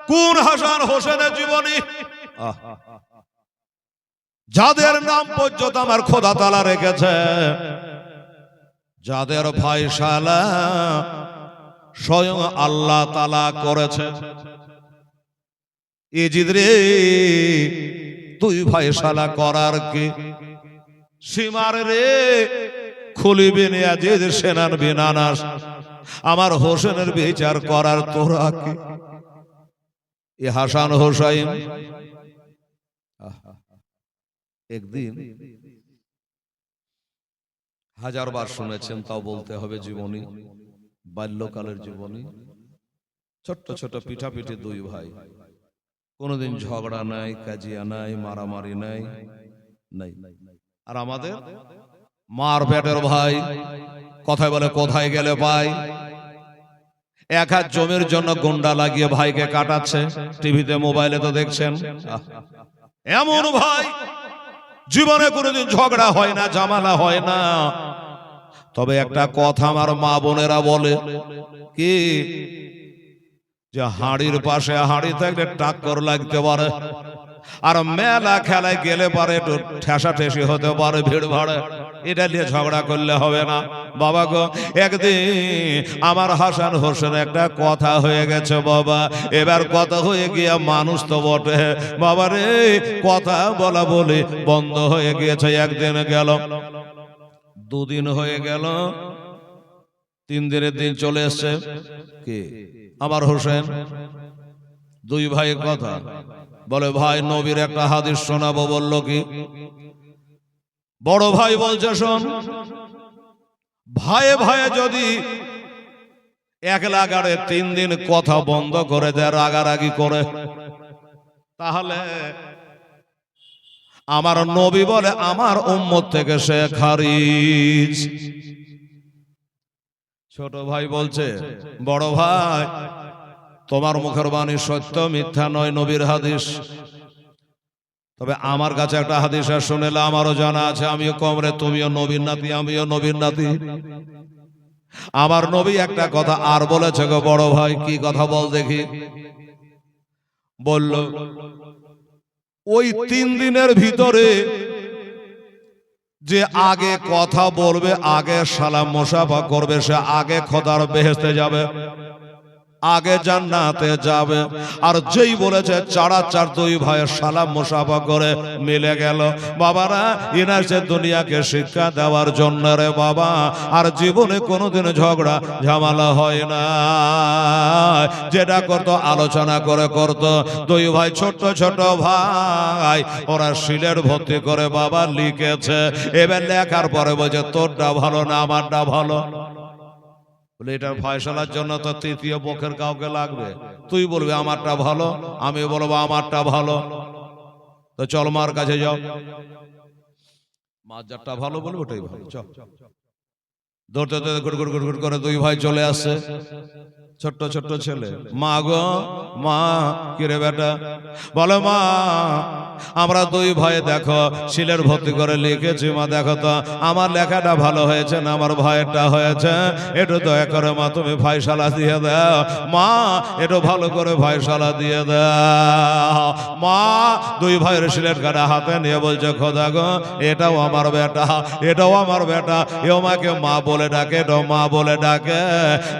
কোন হাসান হোসেনের জীবনী? যাদের নাম পর্যন্ত আমার খোদা তাআলা রেখেছে, যাদের ফয়সালা স্বয়ং আল্লাহ তাআলা করেছে। ইজিদ রে, তুই ফয়সালা করার কি? সীমার রে খুলিবি ইয়াজিদ সেনার বিনানাস, আমার হোসেনের বিচার করার তোরা কি? এ হাসান হোসাইন একদিন হাজারবার শুনেছেন, তাও বলতে হবে জীবনী, বাল্যকালের জীবনী। ছোট্ট ছোট পিঠাপিঠি দুই ভাই, কোনোদিন ঝগড়া নাই, কাজিয়া নাই, মারামারি নাই, নাই। আর আমাদের মার পেটের ভাই, কথায় বলে কোথায় গেলে ভাই। এক হাত জমির জন্য গুন্ডা লাগিয়ে ভাইকে কাটাচ্ছে, টিভিতে মোবাইলে তো দেখছেন। এমন ভাই জীবনে কোনোদিন ঝগড়া হয় না, ঝামেলা হয় না। তবে একটা কথা আমার মা বোনেরা বলে কি, যে হাড়ির পাশে হাড়ি থাকলে টাক্কর লাগতে পারে, আর মেলা খেলায় গেলে পারে একটু ঠেসা ঠেসি হতে পারে, ভিড় ভাড়ে। এটা নিয়ে ঝগড়া করলে হবে না বাবা গো। একদিন আমার হাসান হোসেন একটা কথা হয়ে গেছে বাবা, এবার কথা হয়ে গিয়া মানুষ তো বটে বাবা রে, কথা বলা বলি বন্ধ হয়ে গিয়েছে। একদিন গেল, দুদিন হয়ে গেল, 3 দিনের দিন চলে এসছে। কি আমার হোসেন, দুই ভাই কথা বলে, ভাই নবীর একটা হাদিস শোনাবো। বলল কি? বড় ভাই বলছে শোন, ভাইয়ে ভাইয়ে যদি এক লাগারে 3 দিন কথা বন্ধ করে দেয়, রাগারাগি করে, তাহলে আমার নবী বলে আমার উম্মত থেকে সে খারিজ। ছোট ভাই বলছে, বড় ভাই তোমার মুখের বাণী সত্য, মিথ্যা নয়, নবীর হাদিস। তবে আমার কাছে একটা হাদিস শুনেলে আমারও জানা আছে, আমিও কমরে, তুমিও নবীর নাতি, আমিও নবীর নাতি। আমার নবী একটা কথা আর বলেছে গো বড় ভাই। কি কথা বল দেখি? বলল, ওই 3 দিনের ভিতরে যে আগে কথা বলবে, আগে সালাম মুসাফা করবে, সে আগে খোদার বেহেশতে যাবে, আগে জান্নাতে যাবে। আর যেই বলেছে চার দুই ভাইয়ের সালাম মুসাফা করে মিলে গেল, বাবারা এনার যে দুনিয়াকে শিক্ষা দেওয়ার জন্য রে বাবা, আর জীবনে কোনোদিন ঝগড়া ঝামেলা হয় না। যেটা করতো আলোচনা করে করতো। দুই ভাই ছোট ছোট ভাই, ওরা সিলেট ভর্তি করে বাবা লিখেছে। এবার লেখার পরে বলছে তোরটা ভালো না আমারটা ভালো। বলে এটার ফয়সালার জন্য তো তৃতীয় পক্ষের কাউকে লাগবে। তুই বলবি আমারটা ভালো, আমি বলবো আমারটা ভালো, তো চল মার কাছে যাও, মার যারটা ভালো বলবো ওটাই ভালো। চল, দৌড়তে দৌড়তে গুড় গুড় গুড় গুড় করে দুই ভাই চলে আসছে। ছোট্ট ছোট্ট ছেলে, মা গো মা, কিরে বেটা? বলো মা, আমরা দুই ভাই দেখো সিলেট ভর্তি করে লিখেছি, মা দেখো তো আমার লেখাটা ভালো হয়েছে না আমার ভাইয়েরটা হয়েছে, একটু দয়া করে মা তুমি ফয়সালা দিয়ে দাও। মা একটু ভালো করে ফয়সালা দিয়ে দাও। মা দুই ভাইয়ের সিলেট কাটা হাতে নিয়ে বলছে, খোদা গো এটাও আমার বেটা, এটাও আমার বেটা। এ আমাকে মা বলে ডাকে, এটাও মা বলে ডাকে।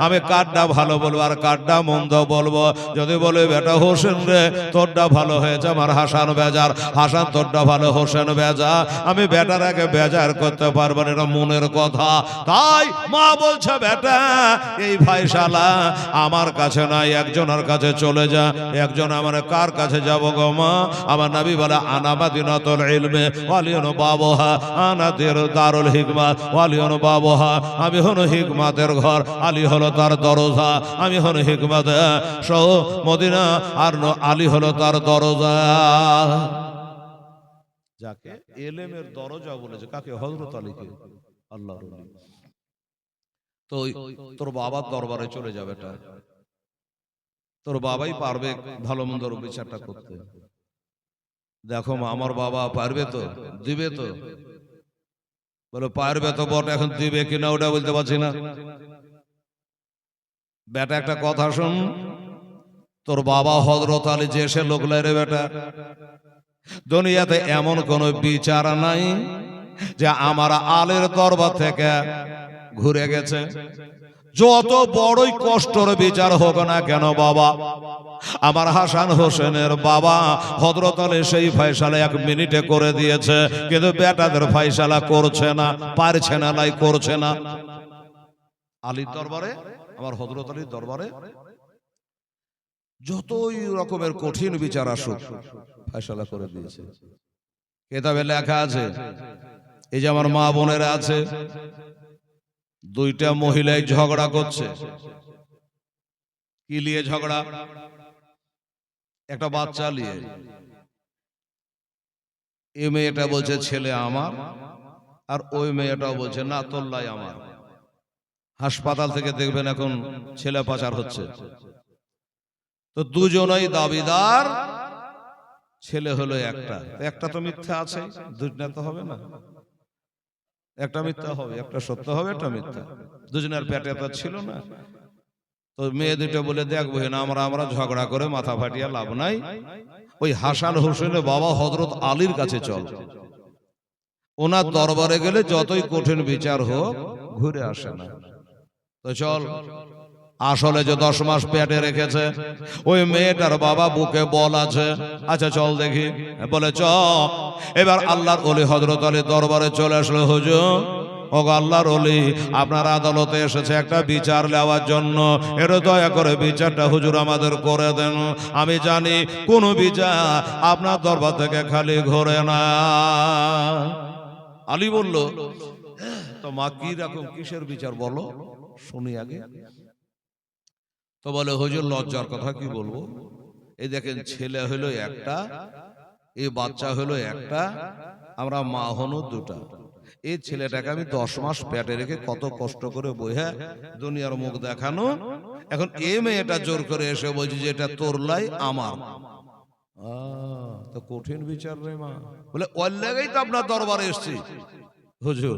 আমি কারটা ভালো বলবো আর কারটা মন্দ বলবো? যদি বলে বেটা হোসেন রে তোরটা ভালো হয়েছে, আমার হাসান বেজার, হাসান তোরটা ভালো, হোসেন বেজা। আমি বেটার আগে বেজার করতে পারবো না, এটা মনের কথা। তাই মা বলছে বেটা এই ফয়সালা আমার কাছে নাই, একজনের কাছে চলে যা। একজন আমার কার কাছে যাব গো মা? আমার নবী বলে আনা মাদিনাতুল ইলমে ওয়ালিউন বাবুহা, আনা দারুল হিকমাত ওয়ালিউন বাবুহা। আমি হলো হিকমাতের ঘর, আলী হলো তার দরজা। আমি হলো হিকমত সহ মদিনা, আর আলী হলো তার দরজা। যাকে ইলমের দরজা বলেছে কাকে? হযরত আলীকে, আল্লাহর ওলি। তো তোর বাবার দরবারে চলে যাবে, এটা তোর বাবাই পারবে ভালো মন্দর বিচারটা করতে। দেখো মা, আমার বাবা পারবে তো, দিবে তো? বলে পারবে তো বটে, এখন দিবে কিনা ওটা বলতে পারছি না। বেটা একটা কথা শোন, তোর বাবা হযরত আলী যে সে লোক লাই রে বেটা, দুনিয়াতে এমন কোন বিচার নাই যে আমার আলীর দরবার থেকে ঘুরে গেছে। যত বড়ই কষ্টের বিচার হোক না কেন বাবা, আমার হাসান হোসেনের বাবা হযরত আলী সেই ফয়সালা 1 মিনিটে করে দিয়েছে, কিন্তু বেটাদের ফয়সালা করছে না, পারছে না, লাই করছে না। আলীর দরবারে, আমার হযরত আলীর দরবারে যতই রকমের কঠিন বিচার আসুক ফয়সালা করে দিয়েছে। কিতাবে লেখা আছে, এই যে আমার মা বোনেরা আছে, 2টা মহিলাই ঝগড়া করছে। কি নিয়ে ঝগড়া? একটা বাচ্চা নিয়ে। এই মেয়েটা বলছে ছেলে আমার, আর ওই মেয়েটাও বলছে না তোল্লাই আমার। হাসপাতাল থেকে দেখবেন এখন ছেলে পাচার হচ্ছে, তো দুজনেই দাবিদার, ছেলে হলো একটা। একটা তো মিথ্যা আছে, দুইটা তো হবে না। একটা মিথ্যা হবে, একটা সত্য হবে, একটা মিথ্যা। দুজনের পেটে তো ছিল না। তো মেয়ে দুটো বলে দেখবো না, আমরা ঝগড়া করে মাথা ফাটিয়ে লাভ নাই, ওই হাসান হোসেনের বাবা হযরত আলীর কাছে চল, ওনার দরবারে গেলে যতই কঠিন বিচার হোক ঘুরে আসে না। তো চল। আসলে যে 10 মাস পেটে রেখেছে ওই মেয়েটার বাবা বুকে বল আছে। আচ্ছা চল দেখি। বলে চ। এবার আল্লাহর ওলি হযরত আলী দরবারে চলে আসলো। হুজুর, ওগো আল্লাহর ওলি, আপনার আদালতে এসেছে একটা বিচার নেওয়ার জন্য, এর দয়া করে বিচারটা হুজুর আমাদের করে দেন। আমি জানি কোন বিচার আপনার দরবার থেকে খালি ঘোরে না। আলী বলল, তো মা কি রকম কিসের বিচার বলো শুনি আগে। তো বলে হুজুর লজ্জার কথা কি বলবো, এই দেখেন ছেলে হলো একটা, এই বাচ্চা হলো একটা, আমরা মা হনো 2টা। এই ছেলেটাকে আমি 10 মাস পেটে রেখে কত কষ্ট করে বইয়া দুনিয়ার মুখ দেখানো, এখন এই মেয়েটা জোর করে এসে বলছে যে এটা তোর লাই আমার। তো কঠিন বিচার রে মা। বলে ওর লাগেই তো আপনার দরবারে এসেছি হুজুর,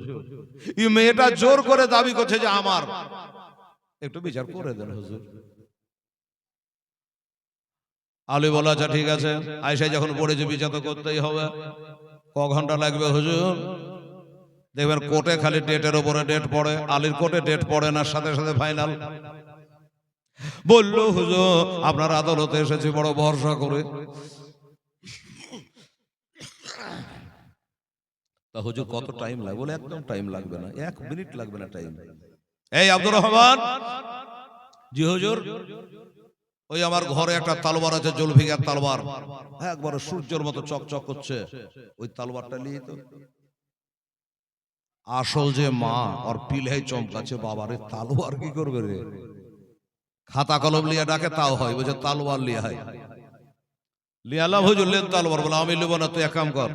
এই মেয়েটা জোর করে দাবি করছে যে আমার, একটু বিচার করে দেন হুজুর। আলী বলে আচ্ছা ঠিক আছে, আয়সায় যখন পড়েছে বিচার তো করতেই হবে। ক ঘন্টা লাগবে হুজুর? দেখবেন কোর্টে খালি ডেটের উপরে ডেট পড়ে, আলীর কোর্টে ডেট পড়ে না, সাথে সাথে ফাইনাল। বললো হুজুর আপনার আদালতে এসেছি বড় ভরসা করে। তা হুজুর কত টাইম লাগবে? বলে একদম টাইম লাগবে না, 1 মিনিট লাগবে না টাইম। এই আব্দুর রহমান। জি হুজুর। ওই আমার ঘরে একটা তলোয়ার আছে, জুলফিকার তলোয়ার, একবারে সূর্যের মতো চকচক করছে, ওই তলোয়ারটা নিয়ে তো। আসল যে মা আর পিলাই চমকাচ্ছে, বাবারে তলোয়ার কি করবে রে? খাতা কলম লিয়া ডাকে তাও হয়, বলছে তলোয়ার লিয়া হয়। লিয়ালাম হুজুর লেন তলোয়ার। বলে আমি লিব না, তুই এক কাম কর,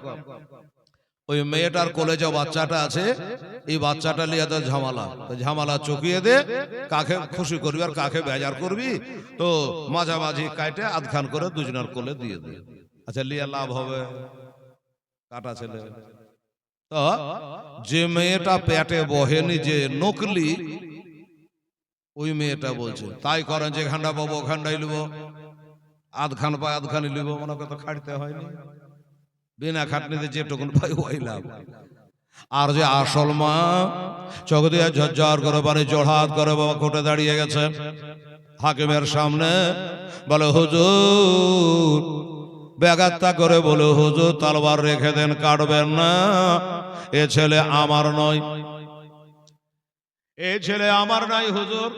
ওই মেয়েটার কোলে যে বাচ্চাটা আছে এই বাচ্চাটা লিয়ে তো ঝামেলা চকিয়ে দে, কাকে খুশি করবি আর কাকে বেজার করবি, তো মাঝামাঝি কাটে আধখান করে দুজনের কোলে দিয়ে দে। আচ্ছা লিয়া লাভ হবে কাটা ছেলে। তো যে মেয়েটা পেটে বহেনি, যে নকলি, ওই মেয়েটা বলছে তাই করেন, যে খান্ডা পাবো ওখানটাই লিব, আধখান পায় আধখানি লিব, মনে করতে খাটতে হয়নি, বিনা খাটনিতে যেটুকুন পাই ওই লাভ। আর যে আসল মা চোখ দিয়ে ঝরঝর করে পানি জড়হাত করে বাবা কোর্টে দাঁড়িয়ে গেছে হাকিমের সামনে। বলে হুজুর, বেগাত্তা করে বলে হুজুর তলোয়ার রেখে দেন, কাটবেন না, এ ছেলে আমার নয়, এ ছেলে আমার নাই হুজুর,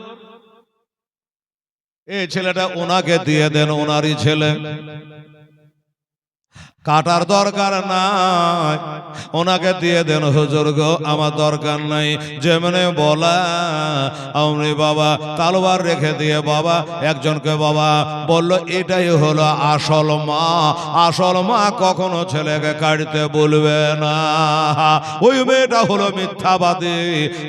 এই ছেলেটা ওনাকে দিয়ে দেন, ওনারই ছেলে, কাটার দরকার নাই, ওনাকে দিয়ে দেন হুজুর গো, আমার দরকার নাই। যেমনে বলা আমি বাবা তলোয়ার রেখে দিয়ে বাবা একজনকে বাবা বলল এটাই হলো আসল মা। আসল মা কখনো ছেলেকে কাটতে বলবে না। ওই মেয়েটা হলো মিথ্যাবাদী।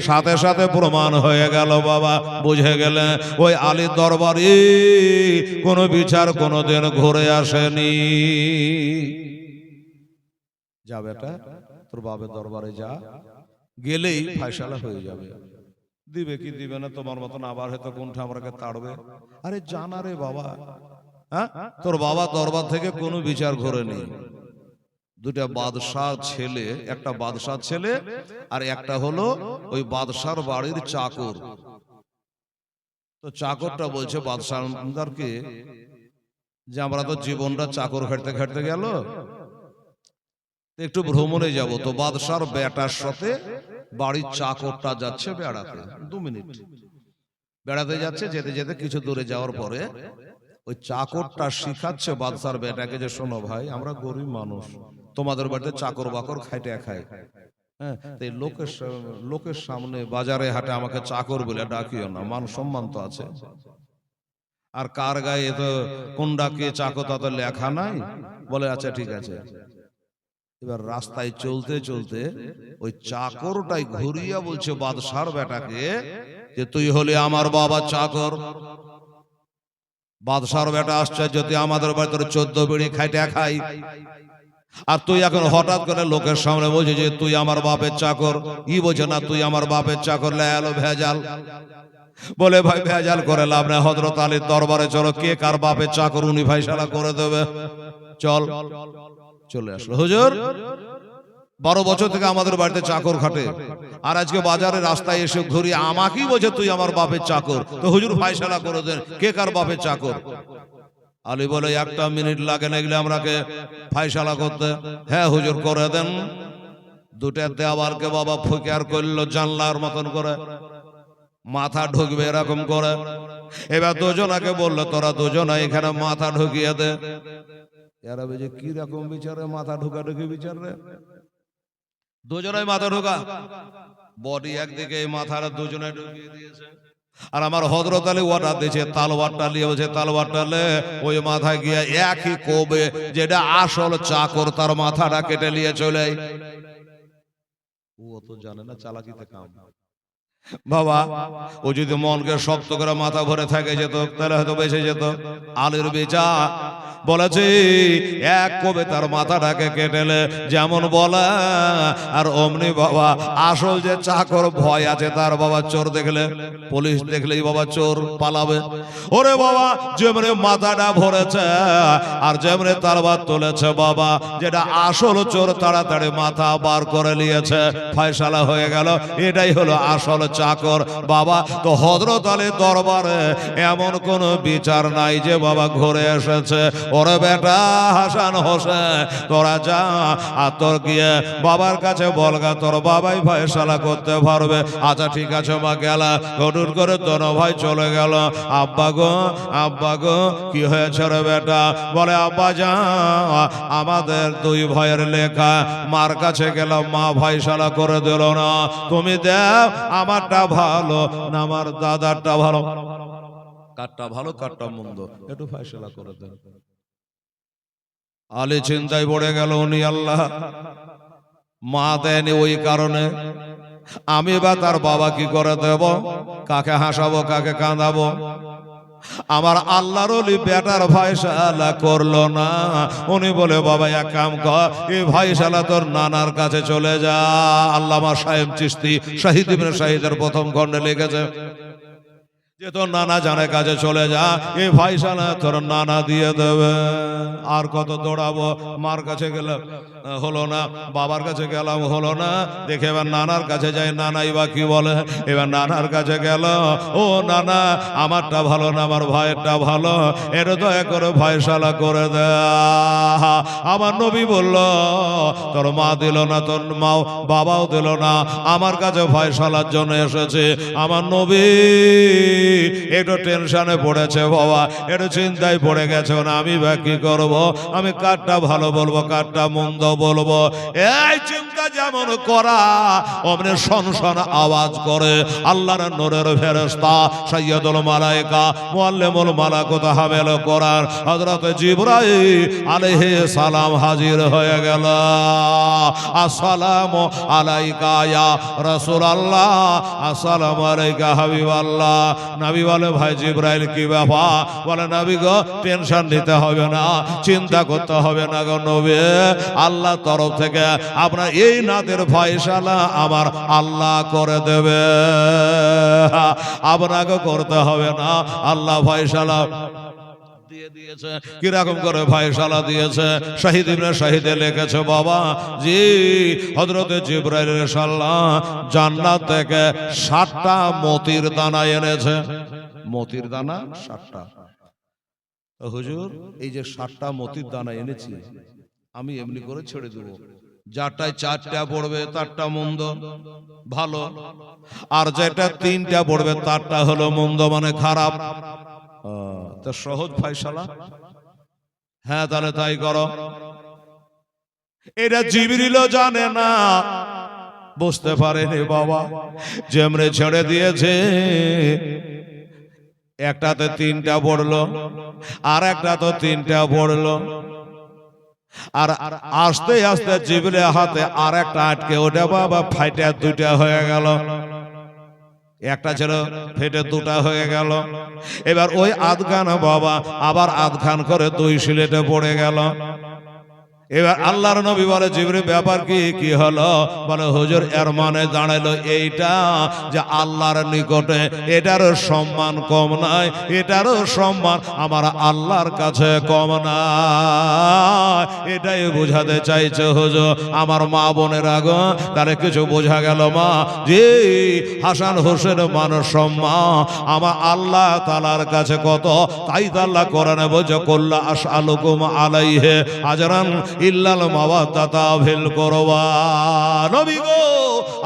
সাথে সাথে প্রমাণ হয়ে গেল বাবা, বুঝে গেলে ওই আলীর দরবারে কোনো বিচার কোনোদিন ঘুরে আসেনি। যা বেটা তোর বাবার দরবারে যা, গেলেই ফয়সালা হয়ে যাবে। দিবে কি দিবে না তোমার মতন আবার হয়তো কোনটা আমাকে তাড়বে। আরে জানা রে বাবা, হ্যাঁ, তোর বাবা দরবার থেকে কোনো বিচার ঘোরেনি। দুটা বাদশাহ ছেলে, একটা বাদশাহ ছেলে আর একটা হলো ওই বাদশার বাড়ির চাকর। তো চাকরটা বলছে বাদশাহকে যে আমরা তো জীবনটা চাকর খাটতে খাটতে গেল, একটু ভ্রমণে যাব। তো বাদশার বেটার সাথে বাড়ির চাকরটা যাচ্ছে বেড়াতে, 2 মিনিট বেড়াতে যাচ্ছে। যেতে যেতে কিছু দূরে যাওয়ার পরে ওই চাকরটা শিখাচ্ছে বাদশার বেটাকে যে শোনো ভাই, আমরা গরিব মানুষ, তোমাদের বাড়িতে চাকর বাকর খাইতে খাই, হ্যাঁ, তাই লোকের সামনে বাজারে হাটে আমাকে চাকর বলে ডাকিও না, মান সম্মান তো আছে। আর কার গায়ে তো কোনটা কে চাকর তা তো লেখা নাই। বলে আচ্ছা ঠিক আছে। এবার রাস্তায় চলতে চলতে ওই চাকরটাই ঘুরিয়া বলছে বাদশার বেটাকে যে তুই হলে আমার বাবা চাকর। বাদশার বেটা আশ্চর্য, তুই আমাদের বাড়ি তোর 14 বিড়ি খাইতে খাই, আর তুই এখন হঠাৎ করে লোকের সামনে বলছিস যে তুই আমার বাপের চাকর। ই বলছে না তুই আমার বাপের চাকর, লেলো ভেজাল। বলে ভাই ভেজাল করে লাভ নাই, হযরত আলীর দরবারে চলো, কে কার বাপের চাকর উনি ফয়সালা করে দেবে। চল, চলে আসলো হুজুর। 12 বছর থেকে আমাদের বাড়িতে চাকর খাটে, আর আজকে বাজারে রাস্তায় এসে ঘুরি আমাকেই বলছে তুই আমার বাপের চাকর। তো হুজুর ফয়সালা করে দেন, কে কার বাপের চাকর। আলী বলে 1 মিনিট লাগে না এগুলো আমরাকে ফয়সালা করতে। হ্যাঁ হুজুর করে দেন। 2টা দেওয়ালকে বাবা ফুকের করলো জানলার মতন করে, মাথা ঢুকবে এরকম করে। এবার দুজনাকে বললো তোরা দুজনা এখানে মাথা ঢুকিয়ে দে। এরা বলছে কি রকম বিচারে মাথা ঢুকা ঢুকি বিচার রে। দুজনাই মাথা ঢোকা, বডি একদিকে, মাথার দুজনে ঢুকিয়ে দিয়েছে। আর আমার হযরত আলী অর্ডার দিয়েছে তালওয়ারটা নিয়ে, বলছে তালওয়ারটা লে ওই মাথায় গিয়ে একই কোবে যেটা আসল চাকর তার মাথাটা কেটে নিয়ে চলে। ও তো জানে না চালাকিতে কাম। বাবা ও যদি মনকে শক্ত করে মাথা ভরে থাকে যেত তাহলে হয়তো বেঁচে যেত। আলীর বেচা বলেছে এক কবে তার মাথাটাকে কেটেলে যেমন বলা, আর অমনি বাবা আসল যে চাকর ভয় আছে তার বাবা চোর দেখলে, পুলিশ দেখলেই বাবা চোর পালাবে। ওরে বাবা যেমনি মাথাটা ভরেছে আর যেমনি তালবাদ তুলেছে বাবা, যেটা আসল চোর তাড়াতাড়ি মাথা বার করে নিয়েছে, ফয়সালা হয়ে গেল, এটাই হলো আসল চাকর বাবা। তো হযরত আলীর দরবারে এমন কোন বিচার নাই যে বাবা ঘুরে এসেছে। ওরে বেটা হাসান হোসেন তোরা যা আর তোর গিয়ে বাবার কাছে বলগা, তোর বাবাই ফয়সালা করতে পারবে। আচ্ছা ঠিক আছে মা গেলা, হঠুট করে দোনো ভাই চলে গেল। আব্বা গো কি হয়েছে রে বেটা? বলে আব্বা যা আমাদের 2 ভাইয়ের লেখা মার কাছে গেলাম, মা ফয়সালা করে দিল না, তুমি দেও আমারটা ভালো না আমার দাদারটা ভালো, কারটা ভালো কারটা মন্দ একটু ফয়সালা করে দেন। আলী চিন্তায় পড়ে গেল, উনি আল্লাহ মা দেয়নি ওই কারণে আমি বা তার বাবা কি করে দেব, কাকে হাসাবো কাকে কাঁদাবো। আমার আল্লাহর ওলি বেটার ফয়সালা করলো না। উনি বলে বাবা এক কাম কর, এই ফয়সালা তোর নানার কাছে চলে যা। আল্লামা সাহেব চিশতি শহীদ ইবনে শহীদের 1ম খণ্ডে লিখেছে যে তোর নানা জানে কাছে চলে যা, এই ফয়সালা তোর নানা দিয়ে দেবে। আর কত দৌড়াবো, মার কাছে গেলাম হলো না, বাবার কাছে গেলাম হলো না, দেখে এবার নানার কাছে যাই, নানাই বা কি বলে। এবার নানার কাছে গেল, ও নানা আমারটা ভালো না আমার ভাইয়েরটা ভালো, এটা দয়া করে ফয়সালা করে দে। আমার নবী বলল তোর মা দিল না, তোর মাও বাবাও দিল না, আমার কাছে ফয়সালার জন্য এসেছে। আমার নবী একটু টেনশনে পড়েছে বাবা, একটু চিন্তায় পড়ে গেছে না, আমি বা কি করবো, আমি কারটা ভালো বলবো কারটা মন্দ বলবো। এই চিন্তা যেমন করা অমনি সনসন আওয়াজ করে আল্লাহর নূরের ফেরেশতা সাইয়্যিদুল মালায়েকা মুআল্লিমুল মালাকুত হামিল কোরআন হযরত জিবরাইল আলাইহিস সালাম হাজির হয়ে গেল। আসসালামু আলাইকা ইয়া রাসূলুল্লাহ, আসসালামু আলাইকা হাবিবাল্লাহ। নবী বলে ভাই জিবরাইল কি ব্যাপার? বলে নবী গো টেনশন নিতে হবে না, চিন্তা করতে হবে না গো নবী, আল্লাহ তরফ থেকে আপনার এই নাতের ফয়সালা আমার আল্লাহ করে দেবে, আপনাকে করতে হবে না, আল্লাহ ফয়সালা দিয়ে দিয়েছে। কিরকম করে ফয়সালা দিয়েছে? শহীদ ইবনে শহীদে লিখেছে বাবা জি, হযরতে জিবরাইল আলাইহিসসালাম জান্নাত থেকে 60টা মতির দানা এনেছে। মতির দানা 60টা। হুজুর এই যে 60টা মতির দানা এনেছি আমি এমনি করে ছেড়ে দেবো, যারটায় 4টা পড়বে তারটা মন্দ ভালো, আর যেটা 3টা পড়বে তারটা হলো মন্দ মানে খারাপ। তো সহজ ফয়সালা। হ্যাঁ তাহলে তাই করো। এটা জিবরিলও জানে না, বুঝতে পারেনি বাবা, যেমনে ছেড়ে দিয়েছে একটাতে 3টা পড়লো আর একটা তো 3টা পড়লো, আর আস্তে আস্তে জিবরিলের হাতে আর একটা আটকে ওটা বাবা ফাইটে 2টা হয়ে গেল। একটা ছিল ফেটে 2টা হয়ে গেল। এবার ওই আধখান বাবা আবার আধখান করে 2 সিলেটে পড়ে গেল। এবার আল্লাহর নবী বলে জিবরিল ব্যাপার কি হলো? বলে হুজুর এর মানে দাঁড়ালো এইটা যে আল্লাহর নিকটে এটারও সম্মান কম নাই, এটারও সম্মান আমার আল্লাহর কাছে কম নাই। এটাই বোঝাতে চাইছে হুজুর। আমার মা বোনের আগো তাহলে কিছু বোঝা গেল মা যে হাসান হোসেন মান সম্মান আমার আল্লাহ তাআলার কাছে কত, তাই তো আল্লাহ কোরআনে বলছে কুল্লা আসআলুকুম আলাইহি আজরান ইল্লাল মাওয়াদ্দাতা ফিল কুরবা। নবী গো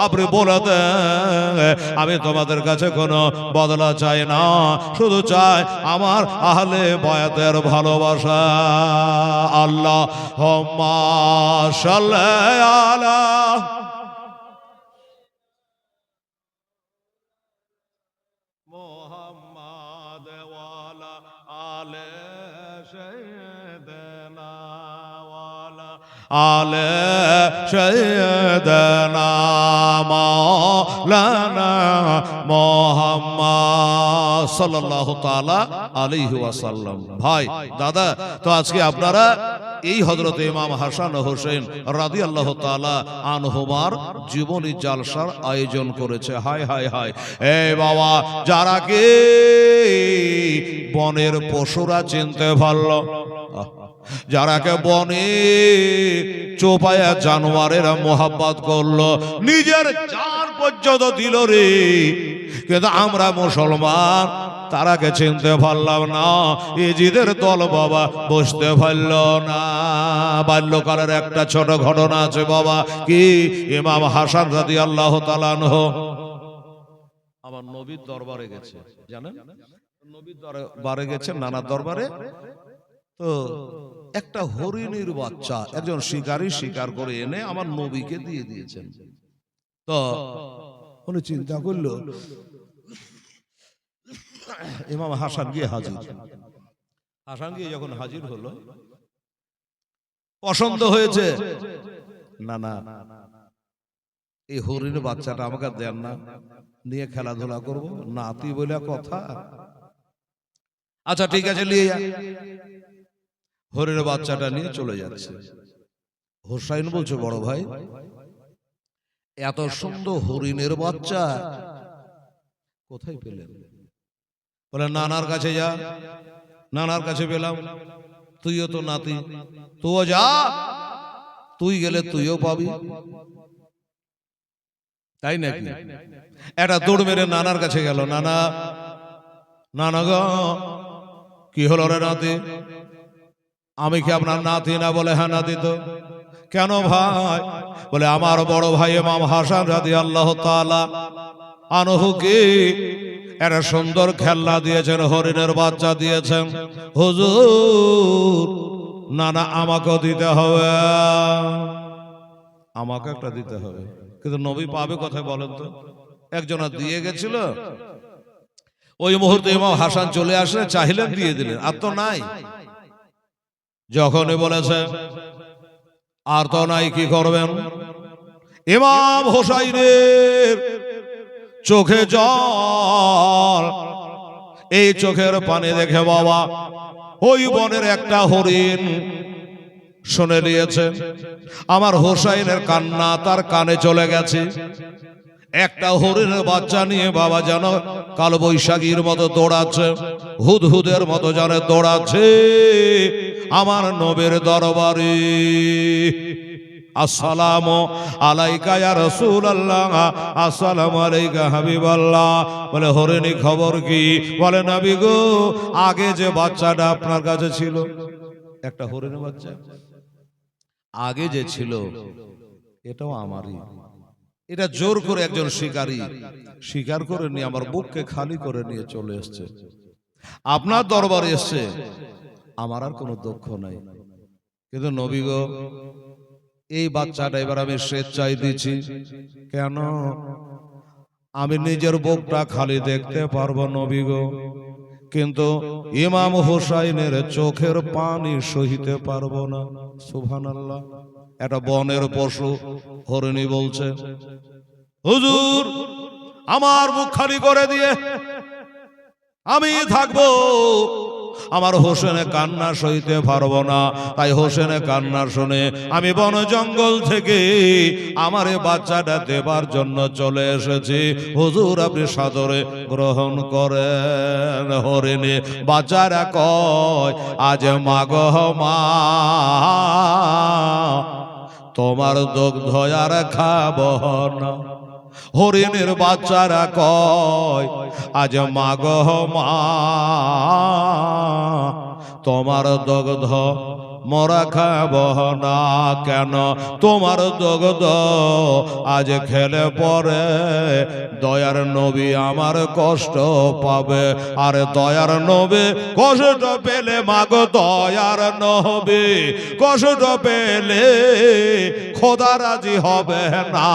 আপনি বলে দেন আমি তোমাদের কাছে কোনো বদলা চাই না, শুধু চাই আমার আহলে বায়াতের ভালোবাসা। আল্লাহুম্মা সাল্লি আলা মুহাম্মাদ ওয়া আলা আলি সাইয়্যিদিনা আলে সাইয়্যিদিনা মাওলানা মুহাম্মদ সাল্লাল্লাহু তাআলা আলাইহি ওয়াসাল্লাম। ভাই দাদা, তো আজকে আপনারা এই হযরত ইমাম হাসান ও হোসেন রাদিয়াল্লাহু তাআলা আনহুমার জীবনী জালসার আয়োজন করেছে। হায় হায় হায়, এই বাবা যারা কি বনের পশুরা চিনতে পারলো, যারাকে বনে চোপায়া জানোয়ারেরা মোহাব্বত করলো, নিজের জান পর্যন্ত দিল রে, কিন্তু আমরা মুসলমান তারাকে চিনতে পারলাম না। ইজিদের দল বাবা বসতে পারল না। বাল্যকালের একটা ছোট ঘটনা আছে বাবা, কি ইমাম হাসান রাদিয়াল্লাহু তাআলা আনহু আমার নবীর দরবারে গেছে, জানেন নবীর দরবারে গেছে, নানা দরবারে। তো একটা হরিণীর বাচ্চা একজন শিকারী শিকার করে এনে আমার নবীকে দিয়ে দিয়েছেন। তো উনি চিন্তা করলো ইমাম হাসান গিয়ে হাজির। হাসান গিয়ে যখন হাজির হলো, পছন্দ হয়েছে, না না এই হরিণের বাচ্চাটা আমাকে দেন না, নিয়ে খেলাধুলা করবো, নাতি বলে কথা। আচ্ছা ঠিক আছে নিয়ে যা। হরিণের বাচ্চাটা নিয়ে চলে যাচ্ছে। হোসাইন বলছে বড় ভাই এত সুন্দর হরিণের বাচ্চা কোথায় পেলেন? বলে নানার কাছে যা, নানার কাছে পেলাম। তুইও তো নাতি, তুইও যা, তুই গেলে তুইও পাবি, তাই নাকি? একটা দৌড় মেরে নানার কাছে গেল। নানা, নানা গো কি হলো রে নাতি? আমি কি আপনার নাতি না? বলে হ্যাঁ নাতি। তো কেন ভাই? বলে আমার বড় ভাই ইমাম হাসান রাদিয়াল্লাহু তাআলা আনহু কি একটা সুন্দর খেলনা দিয়েছেন, হরিণের বাচ্চা দিয়েছেন। হুজুর নানা আমাকেও দিতে হবে, আমাকে একটা দিতে হবে। কিন্তু নবী পাবে কোথায় বলেন তো? একজনা দিয়ে গেছিল, ওই মুহূর্তে ইমাম হাসান চলে আসলে চাইলেন দিয়ে দিলেন, আর তো নাই। যখনই বলেছে আর তো নাই, কি করবেন? ইমাম হোসাইনের চোখে জল, এই চোখের পানি দেখে বাবা ওই বনের একটা হরিণ শুনে নিয়েছে। আমার হোসাইনের কান্না তার কানে চলে গেছে। একটা হরিণের বাচ্চা নিয়ে বাবা যেন কাল বৈশাখীর মতো দৌড়াচ্ছে, হুদহুদের মতো যেন দৌড়াচ্ছে আমার নবীর দরবারে। আসসালামু আলাইকা ইয়া রাসূলুল্লাহ, আসসালামু আলাইকা হাবিবাল্লাহ। বলে হরিণী খবর কি? বলে নবী গো, আগে যে বাচ্চাটা আপনার কাছে ছিল, একটা হরিণের বাচ্চা আগে যে ছিল, এটাও আমারই। এটা জোর করে একজন শিকারী শিকার করে নিয়ে আমার বুককে খালি করে নিয়ে চলে এসছে, আপনার দরবারে এসছে, আমার আর কোনো দুঃখ নাই। কিন্তু নবী গো, এই বাচ্চাটা এবার আমি স্বেচ্ছায় দিচ্ছি। কেন? আমি নিজের বুকটা খালি দেখতে পারবো নবী গো, কিন্তু ইমাম হোসাইনের চোখের পানি সহিতে পারবো না। সুবহানাল্লাহ। একটা বনের পশু হরিণী বলছে, হুজুর আমার মুখ খালি করে দিয়ে আমি থাকবো, আমার হোসেনে কান্না সইতে পারবো না। তাই হোসেনে কান্না শুনে আমি বন জঙ্গল থেকে আমার এই বাচ্চাটা দেবার জন্য চলে এসেছি। হুজুর আপনি সাদরে গ্রহণ করেন। হরিণী বাচ্চারা কয়, আজ মাগো মা, তোমার দুগ্ধ আর খাবো না। হরিণের বাচ্চারা কয়, আজ মাগো মা, তোমার দুগ্ধ মোরা খাব না। কেন? তোমার দুগ্ধ আজ খেলে পরে দয়ার নবী আমার কষ্ট পাবে। আর দয়ার নবী কষ্ট পেলে, মাগো দয়ার নবী কষ্ট পেলে খোদা রাজি হবে না।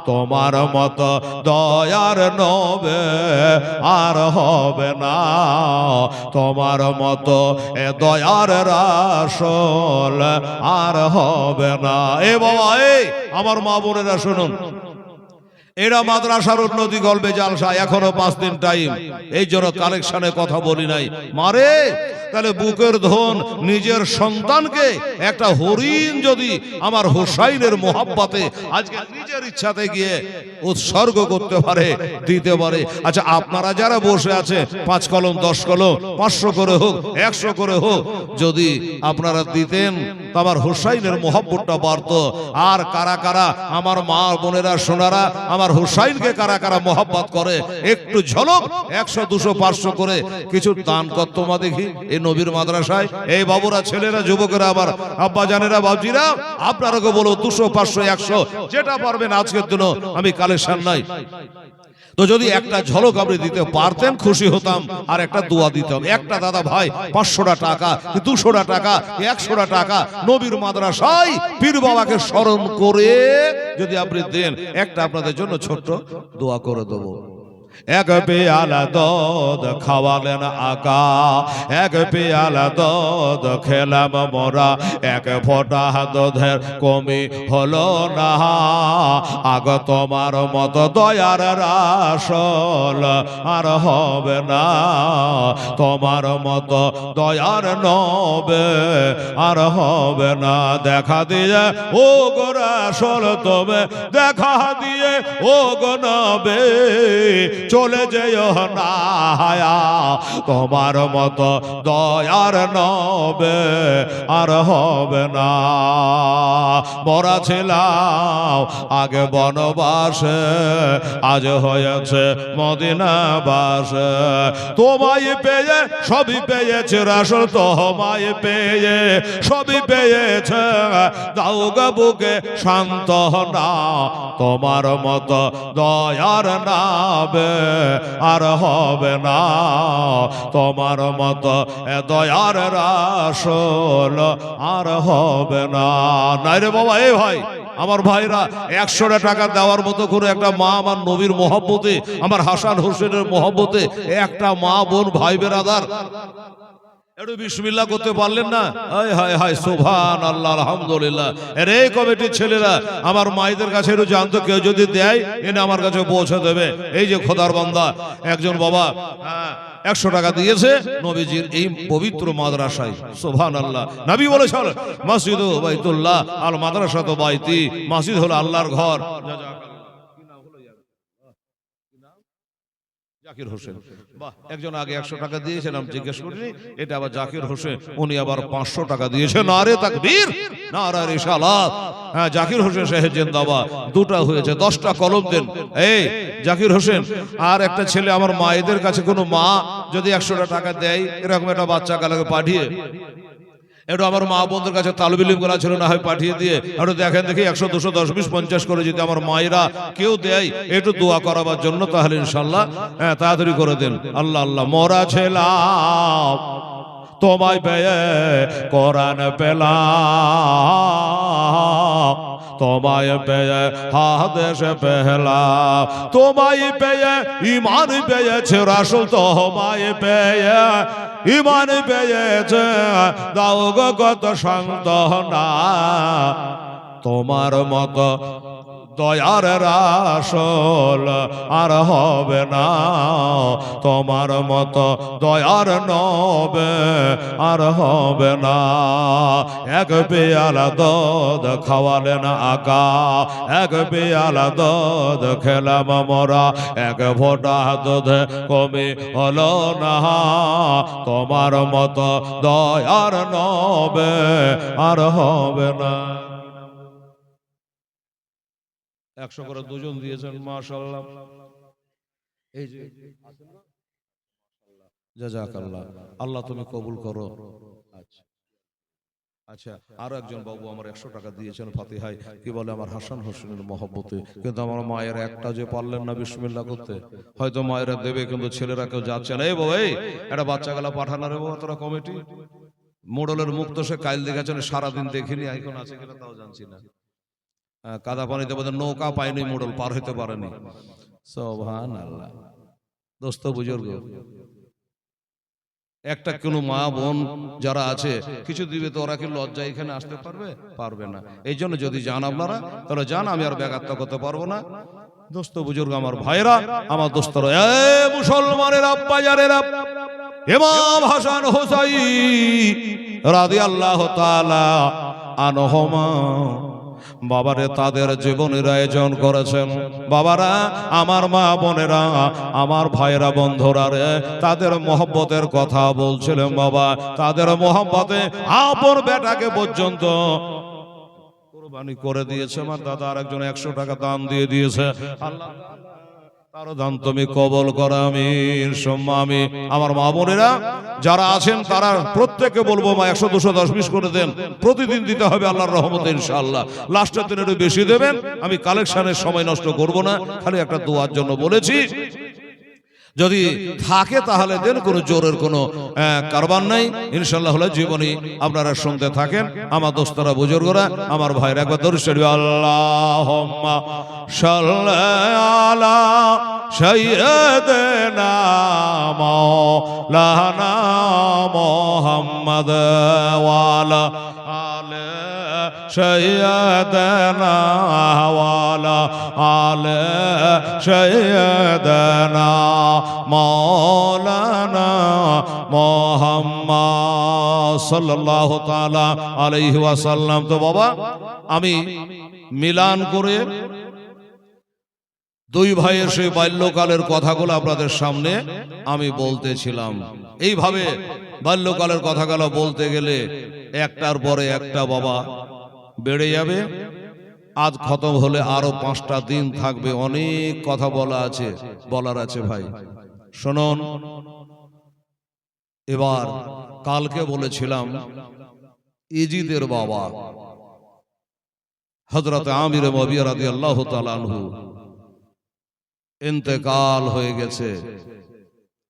তোমার মতো দয়ার নবী আর হবে না, তোমার মতো এ দয়ার রাসূল আর হবে না। এ বাবা, এই আমার মা বোনেরা শুনুন, এরা মাদ্রাসার উন্নতি গল্পে জালসা, এখনো 5 দিন টাইম, এই জন্য কালেকশনে কথা বলি নাই। মারে তাহলে বুকের ধন নিজের সন্তানকে একটা হরিণ যদি আমার হোসাইনের মোহাব্বতে আজকে নিজের ইচ্ছাতে গিয়ে উৎসর্গ করতে পারে, দিতে পারে। আচ্ছা, আপনারা যারা বসে আছে 5 কলম 10 কলম 500 করে হোক 100 করে হোক, যদি আপনারা দিতেন তো আমার হোসাইনের মোহাব্বতটা বাড়তো। আর কারা কারা আমার মা বোনেরা সোনারা আমার হোসাইনকে কারা কারা মোহাব্বত করে, একটু ঝলক 100 200 500 করে কিছু দান কর্তমা দেখি এই নবীর মাদ্রাসায়। এই বাবুরা, ছেলেরা, যুবকেরা, আমার আব্বা জানেরা, বাবজিরা, আপনারাকে বলো 200 500 100 যেটা পারবেন। আজকের দিন আমি কালেকশন নাই, তো যদি একটা ঝলক আপনি দিতে পারতেন খুশি হতাম। আর একটা দোয়া দিতাম। একটা দাদা ভাই 500 টাকা, 200 টাকা, 100 টাকা নবীর মাদ্রাসায় পীর বাবাকে স্মরণ করে যদি আপনি দেন, একটা আপনাদের জন্য ছোট্ট দোয়া করে দেবো। এক পেয়ালা দুধ খাওয়ালেন আকা, এক পেয়ালা দুধ খেলাম মোরা, এক ফোঁটা দুধের কমি হলো না। আগ তোমার মতো দয়ার রাসূল আর হবে না, তোমার মতো দয়ার নবী আর হবে না। দেখা দিয়ে ও গো রাসূল, তবে দেখা দিয়ে ও গো নবী চলে যেও না, তোমার মতো দয়ার নবী আর হবে না। মরা ছিলাম আগে বনবাসে, আজ হয়েছে মদিনাবাসে। তোমায় পেয়ে সবই পেয়েছে রাসূল, তোমায় পেয়ে সবই পেয়েছে। দাও গো বুকে সান্ত্বনা, তোমার মতো দয়ার নবী আর হবে না, তোমার মতো দয়ার রাসূল আর হবে না। নাই রে বাবা। এ ভাই, আমার ভাইরা, 100 টাকা দেওয়ার মতো করে একটা মা আমার নবীর মহব্বতে, আমার হাসান হোসেনের মহব্বতে একটা মা বোন ভাই বেরাদার একটু বিসমিল্লাহ করতে পারলেন না? হায় হায় হায়, সুবহানাল্লাহ, আলহামদুলিল্লাহ। আরে কমিটির ছেলেরা আমার মায়েদের কাছে একটু জানতো, কেউ যদি দেয় এনে আমার কাছে পৌঁছে দেবে। এই যে খোদার বান্দা একজন বাবা 100 টাকা দিয়েছে নবীজির এই পবিত্র মাদ্রাসায়। সুবহানাল্লাহ। নবী বলেছেন, মসজিদ বাইতুল্লাহ আল মাদ্রাসা তো বাইতি, মসজিদ হলো আল্লাহর ঘর। জাকির হোসেন, বাহ, একজন আগে 100 টাকা দিয়েছিলাম, জিজ্ঞেস করিনি, এটা আবার জাকির হোসেন, উনি আবার 500 টাকা দিয়েছেন। নারে তাকবীর, নারে রিসালাত। হ্যাঁ, জাকির হোসেন সাহেব জিন্দাবাদ। দুটা হয়েছে, 10টা কলম দেন। এই জাকির হোসেন, আর একটা ছেলে, আমার মায়েদের কাছে কোনো মা যদি 100 টাকা দেয়, এরকম একটা বাচ্চা কালাকে পাঠিয়ে একটু আমার মা বোনদের কাছে তালবিলিম করা ছিল না হয় পাঠিয়ে দিয়ে একটু দেখেন দেখি 100 200 10 20 50 করে যদি আমার মায়েরা কেউ দেয় একটু দোয়া করাবার জন্য, তাহলে ইনশাল্লাহ হ্যাঁ তাড়াতাড়ি করে দেন। আল্লাহ আল্লাহ। মরা ছিলাম তোমায় পেয়ে, কোরআন পেলাম তোমায় পেয়ে, হাদিস পেলাম তোমায় পেয়ে, ঈমান পেয়েছে রাসূল তোমায় পেয়ে, ঈমান পেয়েছে, দাও গো কত সান্ত্বনা, তোমার মতো দয়ার রাসূল আর হবে না, তোমার মতো দয়ার নবী আর হবে না। এক পেয়ালা দুধ খাওয়ালেন আকা, এক পেয়ালা দুধ খেলাম মোরা, এক ফোঁটা দুধ কমে হলো না, তোমার মতো দয়ার নবী আর হবে না। 100 করে দুজন দিয়েছেন, মাশাআল্লাহ। এই যে জাযাকাল্লাহ, আল্লাহ তুমি কবুল করো। আচ্ছা আচ্ছা, আরো একজন বাবু আমার 100 টাকা দিয়েছেন ফাতিহায়, কি বলে আমার হাসান হোসেনের মহব্বতে, কিন্তু আমার মায়ের একটা যে পারলেন না বিসমিল্লাহ করতে, হয়তো মায়েরা দেবে কিন্তু ছেলেরা কেউ যাচ্ছে না। এই বাবা, এই একটা বাচ্চা গেলা পাঠানো রে বাবা, তোরা কমিটি মোড়লের মুখ তো সে কাইল দেখাচ্ছেন, সারাদিন দেখিনি, এখন আছে কিনা তাও জানছি না। কাদা পানিতে বোধহয় নৌকা পায়নি, মোড়ল পার হইতে পারেনি। সুবহানাল্লাহ। দোস্ত বুজুর্গ, একটা কোন মা বোন যারা আছে কিছু দিবে তো ওরা কি লজ্জা এখানে আসতে পারবে? পারবে না। এই জন্য যদি যান আপনারা তাহলে যান, আমি আর ব্যাঘাত করতে পারবো না। দোস্ত বুজুর্গ, আমার ভাইরা, আমার দোস্তরা, এ মুসলমানের আব্বাজারেরা, ইমাম হাসান হোসাইন রাদিয়াল্লাহু তাআলা আনহুমা বাবারে তাদের জীবনের আয়োজন করেছেন। বাবারা, আমার মা বোনেরা, আমার ভাইরা, বন্ধুরা রে, তাদের মহব্বতের কথা বলছিলেন বাবা, তাদের মহব্বতে আপন বেটাকে পর্যন্ত কুরবানি করে দিয়েছে। আমার দাদা আরেকজন 100 টাকা দান দিয়ে দিয়েছে। আল্লাহ তারও দান তুমি কবল করো, আমিন সুম্মা আমিন। আমার মা বোনেরা যারা আছেন তারা প্রত্যেককে বলবো, মা 100 200 10 20 করে দেন, প্রতিদিন দিতে হবে আল্লাহর রহমতে ইনশাআল্লাহ। লাস্টের দিন একটু বেশি দেবেন, আমি কালেকশনের সময় নষ্ট করব না, খালি একটা দোয়ার জন্য বলেছি। যদি থাকে তাহলে দেন, কোনো জোরের কোনো কারবার নাই ইনশাআল্লাহ। হলে জীবনী আপনারা শুনতে থাকেন। আমার দোস্তরা বুজুর্গরা, আমার ভাইরা, একবার দরুদ শরীফ, আল্লাহুম্মা সাল্লি আলা সাইয়্যিদিনা মাওলানা মুহাম্মদ ওয়া আলা আলি সাইয়্যিদিনা ওয়া আলা আলি সাইয়্যিদিনা মাওলানা মুহাম্মদ সাল্লাল্লাহু তাআলা আলাইহি ওয়াসাল্লাম। তো বাবা, আমি মিলান করে দুই ভাইয়ের সেই বাল্যকালের কথাগুলো আপনাদের সামনে আমি বলতেছিলাম। এইভাবে বাল্যকালের কথাগুলো বলতে গেলে একটার পরে একটা বাবা বেড়ে যাবে। আজ খতম হলে আরো 5টা দিন থাকবে, অনেক কথা বলার আছে ভাই শুনুন। এবার কালকে বলেছিলাম ইজিদের বাবা হযরত আমির মুআবিয়া রাদিয়াল্লাহু তাআলা আনহু ইন্তেকাল হয়ে গেছে,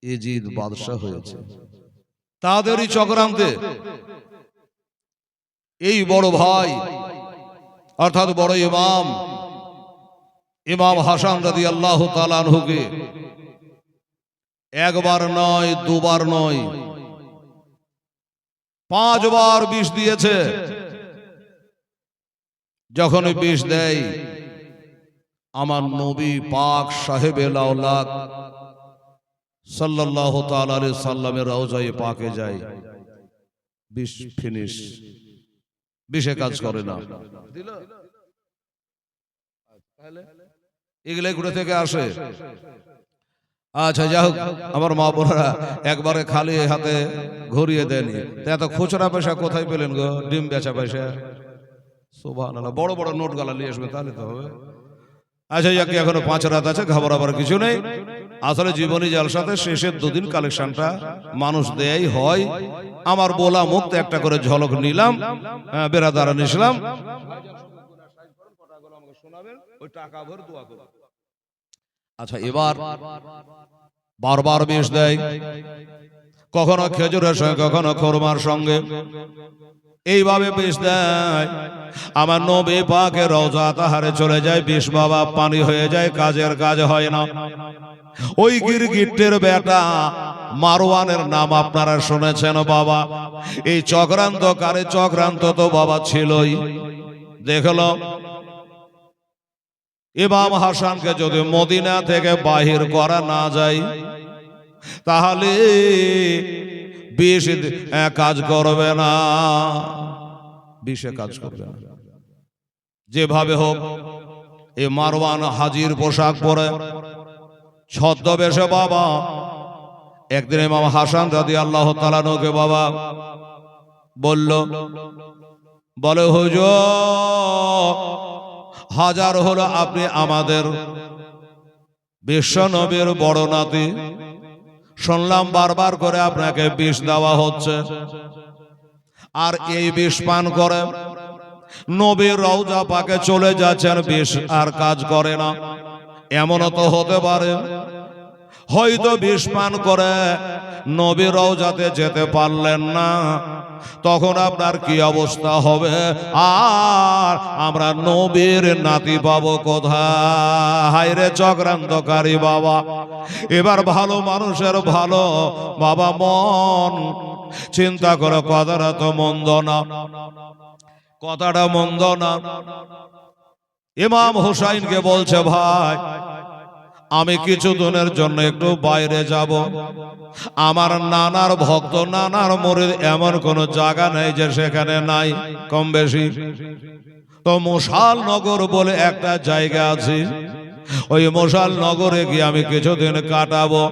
ইজিদ বাদশা হয়েছে। তাদেরই চক্রান্তে এই বড় ভাই অর্থাৎ বড় ইমাম হাসান রাদিয়াল্লাহু তাআলা আনহুকে একবার নয়, দুবার নয়, 5 বার বিষ দিয়েছে। যখন বিষ দেয়, আমার নবী পাক সাহেবে লাউলাক সাল্লাল্লাহু তাআলা আলাইহি সাল্লামের রওজায়ে পাকে যায়, বিষ ফিনিশ, বিষে কাজ করে না। এগুলো ঘুরে থেকে আসে। আচ্ছা যাই হোক, আমার মা বোনেরা একবারে খালি হাতে ঘুরিয়ে দেয়নি। এত খুচরা পয়সা কোথায় পেলেন গো? ডিম বেচা পয়সা। সুবহানাল্লাহ, বড় বড় নোট গালা নিয়ে আসবে তাহলে তো হবে। আচ্ছা যাক, এখনো 5 রাত আছে, ঘাবড়াবার কিছু নেই। আসলে জীবনী জালসাতে শেষের দুদিন কালেকশনটা মানুষ দেয়াই হয়। আমার বলা মুক্ত একটা করে ঝলক নিলাম, বেরাদারা নিলাম। আচ্ছা, এবার বারবার বিষ দেয়, কখনো খেজুরের সঙ্গে, কখনো খোরমার সঙ্গে, এইভাবে বিষ দেয়। আমার নবী পাকের রওজা তাহারে চলে যায় বিষ বাবা, পানি হয়ে যায়, কাজের কাজ হয় না। ওই গিরগিটের বেটা মারওয়ানের নাম আপনারা শুনেছেন বাবা। এই চক্রান্তকারী চক্রান্ত তো বাবা ছিলই। দেখলো ইমাম হাসানকে যদি মদিনা থেকে বাহির করা না যায়, তাহলে বিষ কাজ করবে না, বিষে কাজ করবে না। যেভাবে হোক এ মারওয়ান হাজির পোশাক পরে ছদ্মবেশে বাবা একদিন ইমাম হাসান রাদিয়াল্লাহু তাআলা আনহুকে বাবা বলে হুজুর, হাজার হলো আপনি আমাদের বিশ্ব নবীর বড় নাতি, শুনলাম বারবার করে আপনাকে বিষ দেওয়া হচ্ছে, আর এই বিষ পান করে নবীর রওজা পাকে চলে যাচ্ছেন, বিষ আর কাজ করে না। এমনও তো হতে পারে হয়তো বিষ পান করে নবীর রওজাতে যেতে পারলেন না, তখন আপনার কি অবস্থা হবে? আর আমরা নবীর নাতি পাবো কোথায়? হায় রে চক্রান্তকারী বাবা! এবার ভালো মানুষের ভালো বাবা মন চিন্তা করে, কথাটা তো মন্দ না, কথাটা মন্দ না। ইমাম হুসাইনকে বলছে, ভাই আমি কিছুদিনের জন্য একটু বাইরে যাব, আমার নানার ভক্ত, নানার মুরিদ এমন কোন জায়গা নেই যে সেখানে নাই, কম বেশি তো মশাল নগর বলে একটা জায়গা আছে, ওই মশাল নগরে গিয়ে আমি কিছুদিন কাটাবো।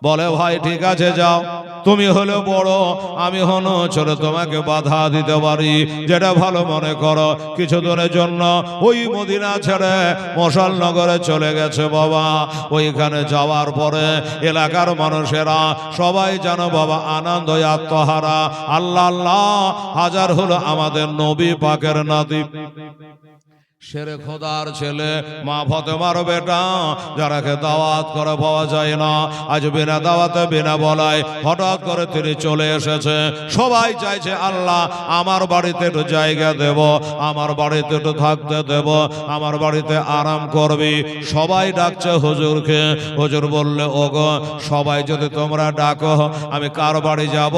বলে ভাই ঠিক আছে যাও, তুমি হলে বড়, আমি হলো ছোট, তোমাকে বাধা দিতে পারি, যেটা ভালো মনে করো। কিছুদিনের জন্য ওই মদিনা ছেড়ে মশাল নগরে চলে গেছে বাবা। ওইখানে যাওয়ার পরে এলাকার মানুষেরা সবাই জানো বাবা আনন্দ আত্মহারা, আল্লাহ আল্লাহ, হাজার হলো আমাদের নবী পাকের নাতি, শেরে খোদার ছেলে, মা ফাতেমার বেটা, যারাকে দাওয়াত করে পাওয়া যায় না, আজ বিনা দাওয়াতে বিনা বলায় হঠাৎ করে তিনি চলে এসেছে। সবাই চাইছে আল্লাহ আমার বাড়িতে একটু জায়গা দেব, আমার বাড়িতে একটু থাকতে দেব, আমার বাড়িতে আরাম করবি। সবাই ডাকছে হুজুরকে। হুজুর বললে, ওগো সবাই যদি তোমরা ডাকো, আমি কার বাড়ি যাব?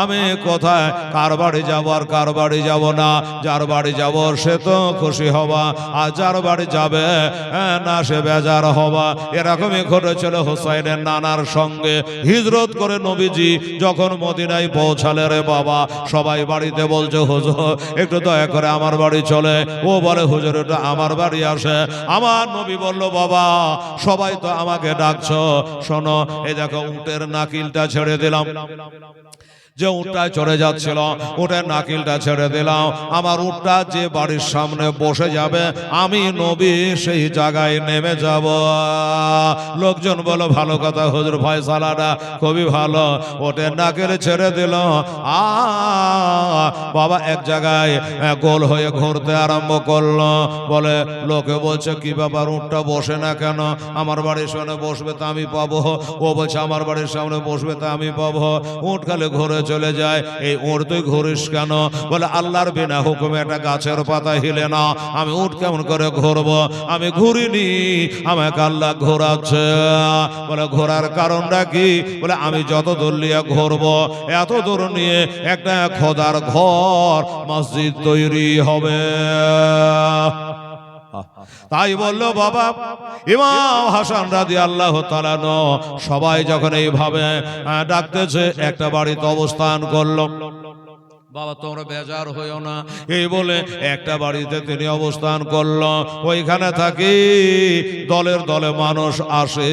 আমি কোথায় কার বাড়ি যাব আর কার বাড়ি যাব না? যার বাড়ি যাব সে তো খুশি হবা, আর যার বাড়ি যাবে না সে বেজার হবা। এরকমই ঘটেছিল হুসাইনের নানার সঙ্গে। হিজরত করে নবীজি যখন মদিনায় পৌঁছালে রে বাবা, সবাই বাড়িতে বলছে হুজুর একটু দয়া করে আমার বাড়ি চলে। ও বলে হুজুর এটা আমার বাড়ি আসে। আমার নবী বলল, বাবা সবাই তো আমাকে ডাকছো, শোনো এই দেখো উটের নাকিলটা ছেড়ে দিলাম, যে উটটা চড়ে যাচ্ছিল উটের নাকিলটা ছেড়ে দিলাম, আমার উটটা যে বাড়ির সামনে বসে যাবে আমি নবী সেই জায়গায় নেমে যাব। লোকজন বলো ভালো কথা হুজুর, ফয়সালাটা খুবই ভালো। উটের নাকিল ছেড়ে দিল, বাবা এক জায়গায় গোল হয়ে ঘুরতে আরম্ভ করলো। বলে লোকে বলছে কি ব্যাপার, উটটা বসে না কেন? আমার বাড়ির সামনে বসবে তা আমি পাবো। ও বলছে আমার বাড়ির সামনে বসবে তা আমি পাবো। উট খালি ঘুরে চলে যায়। এই উট তুই ঘুরিস কেন? বলে আল্লাহর বিনা হুকুমে একটা গাছের পাতা হিলে না, আমি উট কেমন করে ঘুরবো? আমি ঘুরিনি, আমাকে আল্লাহ ঘোরাচ্ছে। বলে ঘোরার কারণটা কি? বলে আমি যত দূর নিয়ে ঘুরবো এত দূর নিয়ে একটা খোদার ঘর মসজিদ তৈরি হবে। তাই বললো বাবা ইমাম হাসান রাদিয়াল্লাহু তাআলা আনহু সবাই যখন এইভাবে ডাকতেছে একটা বাড়িতে অবস্থান করলো। বাবা তোমরা বেজার হইও না, এই বলে একটা বাড়িতে তিনি অবস্থান করল। ওইখানে থাকি দলের দলে মানুষ আসে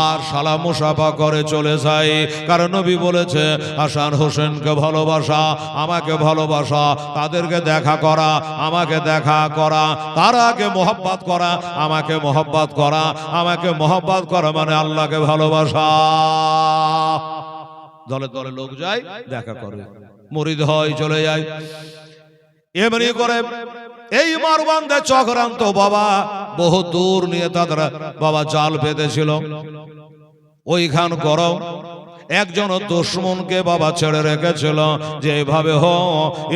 আর সালাম মুসাফা করে চলে যায়। কারণ নবী বলেছে হাসান হোসেনকে ভালোবাসা, আমাকে ভালোবাসা, তাদেরকে দেখা করা, আমাকে দেখা করা, তারাকে মোহাব্বত করা, আমাকে মোহাব্বত করা, আমাকে মোহাব্বত করা মানে আল্লাহকে ভালোবাসা। দলে দলে লোক যায়, দেখা করে, মুরিদ হয়, চলে যায়। এমনি করে এই মারওয়ানদের চক্রান্ত বাবা বহু দূর নিয়ে তারা বাবা জাল পেতেছিল। ওইখান করো একজন দুশমনকে বাবা ছেড়ে রেখেছিল যে এভাবে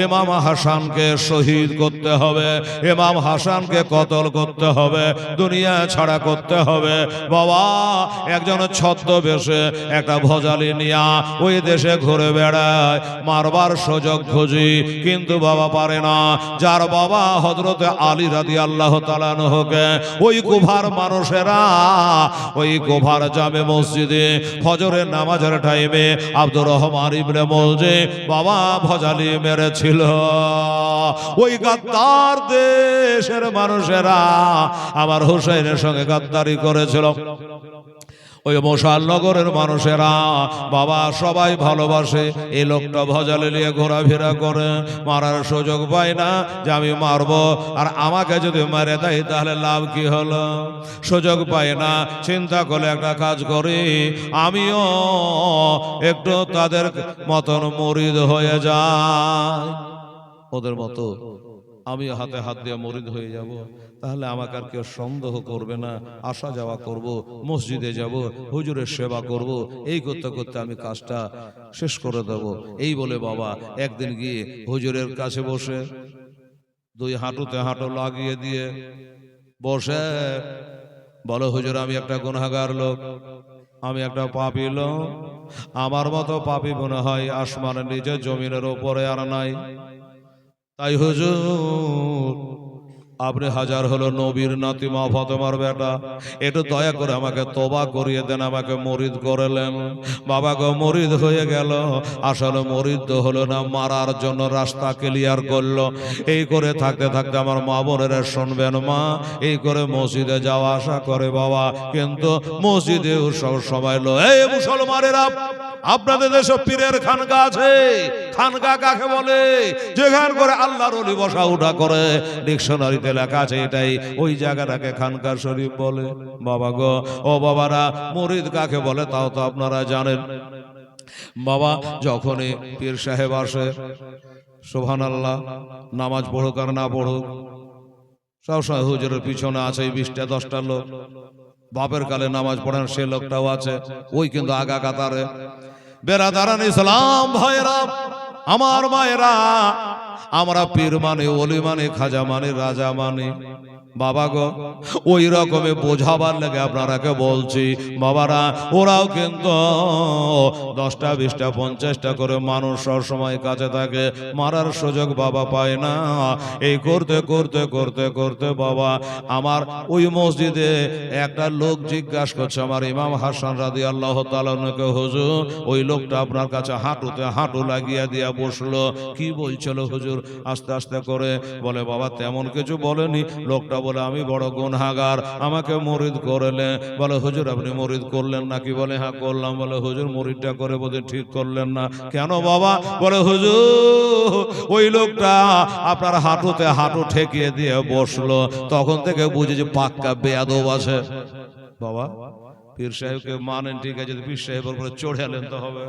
ইমাম হাসানকে শহীদ করতে হবে, ইমাম হাসানকে কতল করতে হবে, দুনিয়া ছাড়া করতে হবে। বাবা একজন ছদ্মবেশে একটা ভজালি নিয়া ওই দেশে ঘুরে বেড়ায়, মারবার সুযোগ খুঁজি, কিন্তু বাবা পারে না। যার বাবা হযরতে আলী রাদিয়াল্লাহু তাআলা আনহুকে ওই কুফার মানুষেরা ওই কুফার জামে মসজিদে ফজরের নামাজের টাইমে আব্দুর রহমান ইবনে মুলজি বাবা ভজালি মেরেছিল। ওই গাদ্দার দেশের মানুষেরা আমার হুসাইনের সঙ্গে গাদ্দারি করেছিল। ওই মশালনগরের মানুষেরা বাবা সবাই ভালোবাসে এই লোকটা ভজালে নিয়ে ঘোরাফেরা করে, মারার সুযোগ পায় না যে আমি মারবো, আর আমাকে যদি মেরে দেয় তাহলে লাভ কি হলো, সুযোগ পায় না। চিন্তা করে একটা কাজ করি, আমিও একটু তাদের মতন মুরিদ হয়ে যাই, ওদের মতো আমি হাতে হাত দিয়ে মুরিদ হয়ে যাব, তাহলে আমাকে আর কেউ সন্দেহ করবে না, আসা যাওয়া করব, মসজিদে যাব, হুজুরের সেবা করব, এই করতে করতে আমি কাজটা শেষ করে দেব। এই বলে বাবা একদিন গিয়ে হুজুরের কাছে বসে দুই হাঁটুতে হাঁটু লাগিয়ে দিয়ে বসে বলো, হুজুর আমি একটা গুনাহগার লোক, আমি একটা পাপী লোক, আমার মতো পাপী মনে হয় আসমানের নিচে জমিনের ওপরে আর নাই। তাই হুজুর আপনি হাজার হলো নবীর নাতি মা ফাতেমার বেটা, একটু দয়া করে আমাকে তওবা করিয়ে দেন, আমাকে মুরিদ করলেন। বাবা গো মুরিদ হয়ে গেল, আসলে মুরিদ তো হলো না, মারার জন্য রাস্তা ক্লিয়ার করলো। এই করে থাকতে থাকতে আমার মা বোনেরা শুনবেন মা, এই করে মসজিদে যাওয়া আসা করে বাবা, কিন্তু মসজিদে সব সময় এই মুসলমানেরা আপনাদের দেশে পীরের খানকা আছে। খানকা কাকে বলে? যেখান করে আল্লাহর ওলি বসা উঠা করে, ডিকশনারিতে লেখা আছে এটাই, ওই জায়গাটাকে খানকা শরীফ বলে। বাবা গো, ও বাবারা, মুরিদ কাকে বলে তাও তো আপনারা জানেন। বাবা যখনই পীর সাহেব আসে, সুবহানাল্লাহ, নামাজ পড়ুক আর না পড়ুক, সবসময় হুজুরের পিছনে আছে 20-10টা লোক। বাপের কালে নামাজ পড়েন সে লোকটাও আছে, ওই কিন্তু আগা কাতারে। বেরাদারান ইসলাম ভাইরা, আমার মায়েরা, আমরা পীর মানে, ওলি মানে, খাজা মানে, রাজা মানে, বাবা গো ওই রকমে বোঝাবার লাগে আপনারাকে বলছি বাবারা, ওরাও কিন্তু 10টা 20টা 50টা করে মানুষ সব সময় কাছে থাকে, মারার সুযোগ বাবা পায় না। এই করতে করতে করতে করতে বাবা আমার ওই মসজিদে একটা লোক জিজ্ঞাসা করছে আমার ইমাম হাসান রাদিয়াল্লাহু তাআলা আনহুকে, হুজুর ওই লোকটা আপনার কাছে হাঁটুতে হাঁটু লাগিয়ে দিয়া বসলো, কি বলছিল হুজুর? আস্তে আস্তে করে বলে বাবা তেমন কিছু বলেনি, লোকটা বলে আমি বড় গুনাহগার, আমাকে মুরিদ করলে। বলে হুজুর আপনি মুরিদ করলেন নাকি? বলে হ্যাঁ করলাম। বলে হুজুর মুরিদটা করে বোধ ঠিক করলেন না কেন বাবা? বলে হুজুর ওই লোকটা আপনার হাঁটুতে হাঁটু ঠেকিয়ে দিয়ে বসলো, তখন থেকে বুঝে যে পাক্কা বেয়াদব আছে। বাবা পীর সাহেবকে মানেন ঠিক আছে, যদি পীর সাহেবের উপরে চড়ে এলেন তো হবে